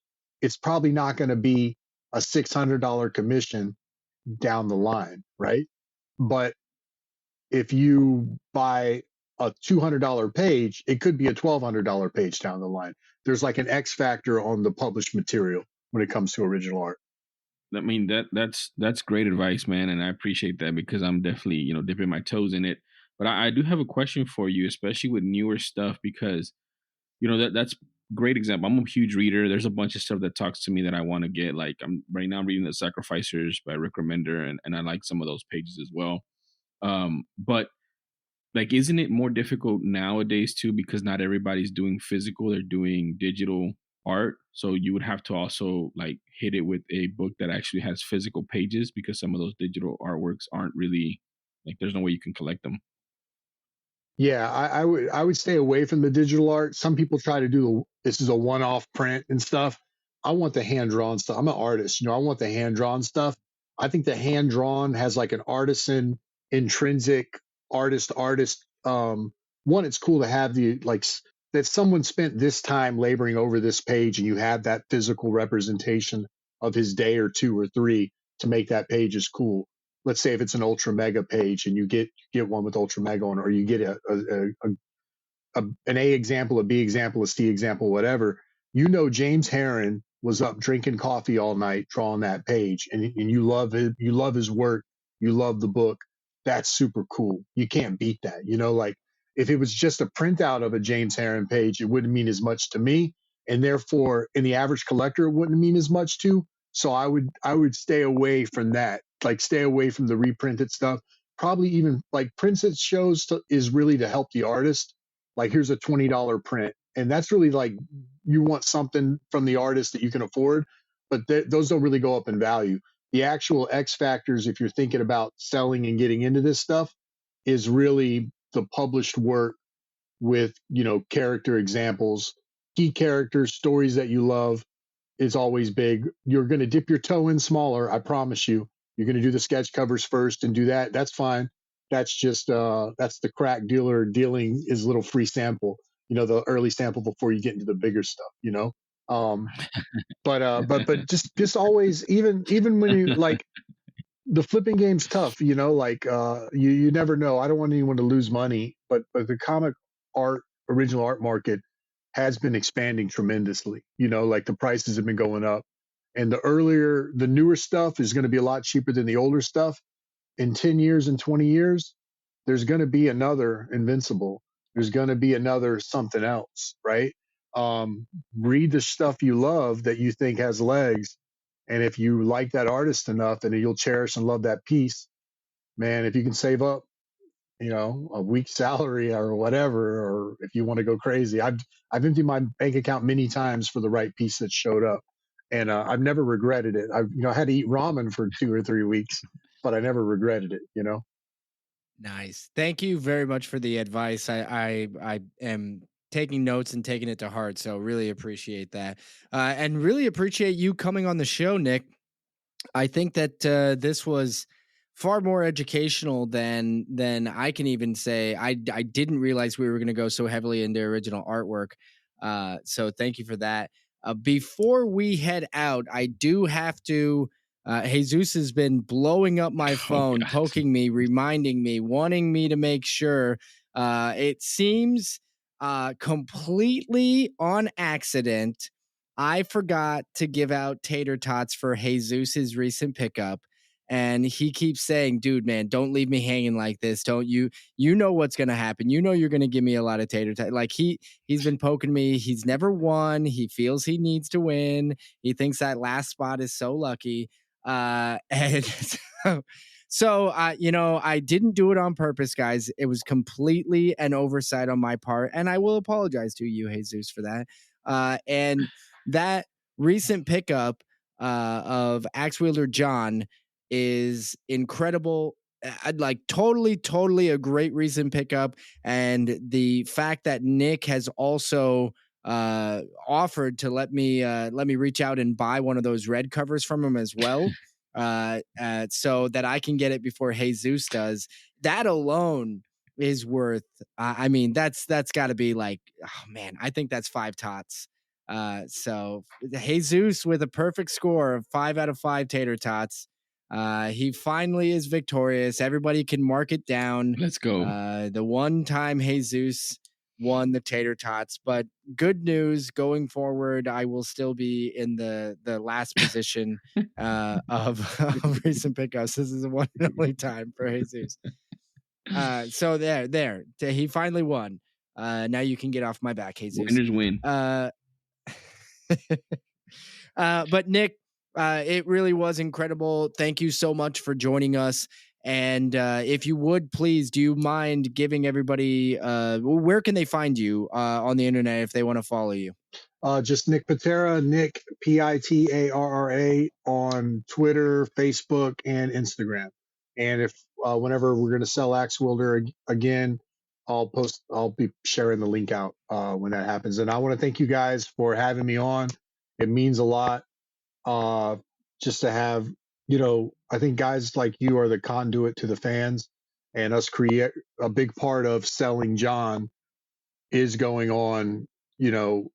It's probably not going to be a $600 commission down the line, right? But if you buy a $200 page, it could be a $1,200 page down the line. There's like an X factor on the published material when it comes to original art. I mean, that's great advice, man, and I appreciate that because I'm definitely dipping my toes in it. But I do have a question for you, especially with newer stuff, because that's great example. I'm a huge reader. There's a bunch of stuff that talks to me that I want to get. Like I'm reading The Sacrificers by Rick Remender, and I like some of those pages as well. But like, isn't it more difficult nowadays too because not everybody's doing physical; they're doing digital art. So you would have to also like hit it with a book that actually has physical pages because some of those digital artworks aren't really like there's no way you can collect them. Yeah, I would stay away from the digital art. Some people try to do this is a one-off print and stuff. I want the hand-drawn stuff. I'm an artist, I want the hand-drawn stuff. I think the hand-drawn has like an artisan, intrinsic artist. One, it's cool to have the that someone spent this time laboring over this page and you have that physical representation of his day or 2 or 3 to make that page is cool. Let's say if it's an ultra mega page and you get one with ultra mega on, or you get an A example, a B example, a C example, whatever, James Herron was up drinking coffee all night drawing that page, and you love his work, you love the book. That's super cool. You can't beat that. If it was just a printout of a James Herron page, it wouldn't mean as much to me, and therefore, in the average collector, it wouldn't mean as much to. So I would stay away from that. Like stay away from the reprinted stuff. Probably even like prints it shows is really to help the artist. Like here's a $20 print, and that's really like you want something from the artist that you can afford, but those don't really go up in value. The actual X factors, if you're thinking about selling and getting into this stuff, is really the published work with, you know, character examples, key characters, stories that you love is always big. You're going to dip your toe in smaller, I promise you. You're going to do the sketch covers first and do that. That's fine. That's just that's the crack dealer dealing his little free sample, you know, the early sample before you get into the bigger stuff, you know. But just always, even when you like, the flipping game's tough, you know, like you never know. I don't want anyone to lose money, but the comic art, original art market has been expanding tremendously. You know, like the prices have been going up, and the newer stuff is going to be a lot cheaper than the older stuff. In 10 years and 20 years, there's going to be another Invincible. There's going to be another something else, right? Read the stuff you love that you think has legs. And if you like that artist enough, then you'll cherish and love that piece. Man, if you can save up, you know, a week's salary or whatever, or if you want to go crazy, I've emptied my bank account many times for the right piece that showed up, and I've never regretted it. I had to eat ramen for 2 or 3 weeks, but I never regretted it. You know. Nice. Thank you very much for the advice. I am taking notes and taking it to heart. So really appreciate that, and really appreciate you coming on the show, Nick. I think that this was far more educational than I can even say. I didn't realize we were going to go so heavily into original artwork. So thank you for that. Before we head out, I do have to. Jesus has been blowing up my phone, poking me, reminding me, wanting me to make sure. It seems completely on accident, I forgot to give out tater tots for Jesus's recent pickup. And he keeps saying, dude, man, don't leave me hanging like this. Don't you know what's going to happen. You know, you're going to give me a lot of tater tots. Like he's been poking me. He's never won. He feels he needs to win. He thinks that last spot is so lucky. And so, you know, I didn't do it on purpose, guys. It was completely an oversight on my part. And I will apologize to you, Jesus, for that. And that recent pickup of Axe-Wielder Jon is incredible. I'd like totally a great recent pickup. And the fact that Nick has also offered to let me reach out and buy one of those red covers from him as well, so that I can get it before Jesus does. That alone is worth. I mean, that's got to be like, oh man, I think that's 5 tots. So Jesus with a perfect score of 5 out of 5 tater tots. He finally is victorious. Everybody can mark it down. Let's go. The one time Jesus won the tater tots, but good news going forward, I will still be in the last position of recent pickups. This is the one and only time for Jesus. So there, he finally won. Now you can get off my back, Jesus. Winners win. But Nick, it really was incredible. Thank you so much for joining us. And if you would, please, do you mind giving everybody, where can they find you on the internet if they want to follow you? Just Nick Pitarra, Nick Pitarra on Twitter, Facebook, and Instagram. And if whenever we're going to sell Axe-Wielder again, I'll be sharing the link out when that happens. And I want to thank you guys for having me on. It means a lot just to have, you know, I think guys like you are the conduit to the fans, and us create a big part of selling Jon is going on, you know,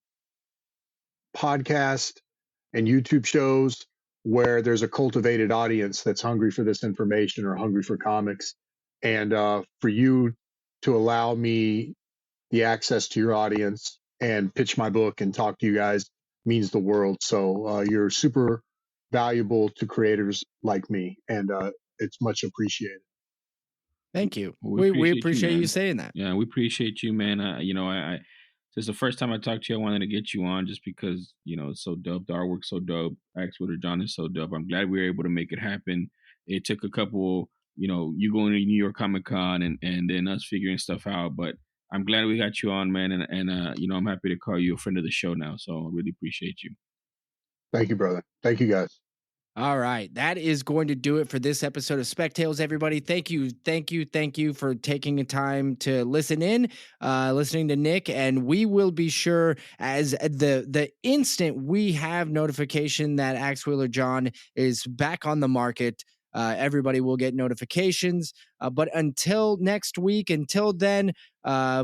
podcast and YouTube shows where there's a cultivated audience that's hungry for this information or hungry for comics. And for you to allow me the access to your audience and pitch my book and talk to you guys means the world. So you're super valuable to creators like me, and it's much appreciated. Thank you. Well, We appreciate you man. saying that. Yeah, we appreciate you, man. I this is the first time I talked to you. I wanted to get you on just because it's so dope. The artwork's so dope. Axe-Wielder Jon is so dope. I'm glad we were able to make it happen. It took a couple, you going to New York Comic Con and then us figuring stuff out. But I'm glad we got you on, man. And I'm happy to call you a friend of the show now. So I really appreciate you. Thank you, brother. Thank you, guys. All right. That is going to do it for this episode of Spec Tales, everybody. Thank you for taking the time to listen in, listening to Nick. And we will be sure, as the instant we have notification that Axe-Wielder Jon is back on the market, everybody will get notifications. But until next week, until then,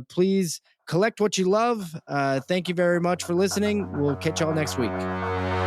please collect what you love. Thank you very much for listening. We'll catch y'all next week.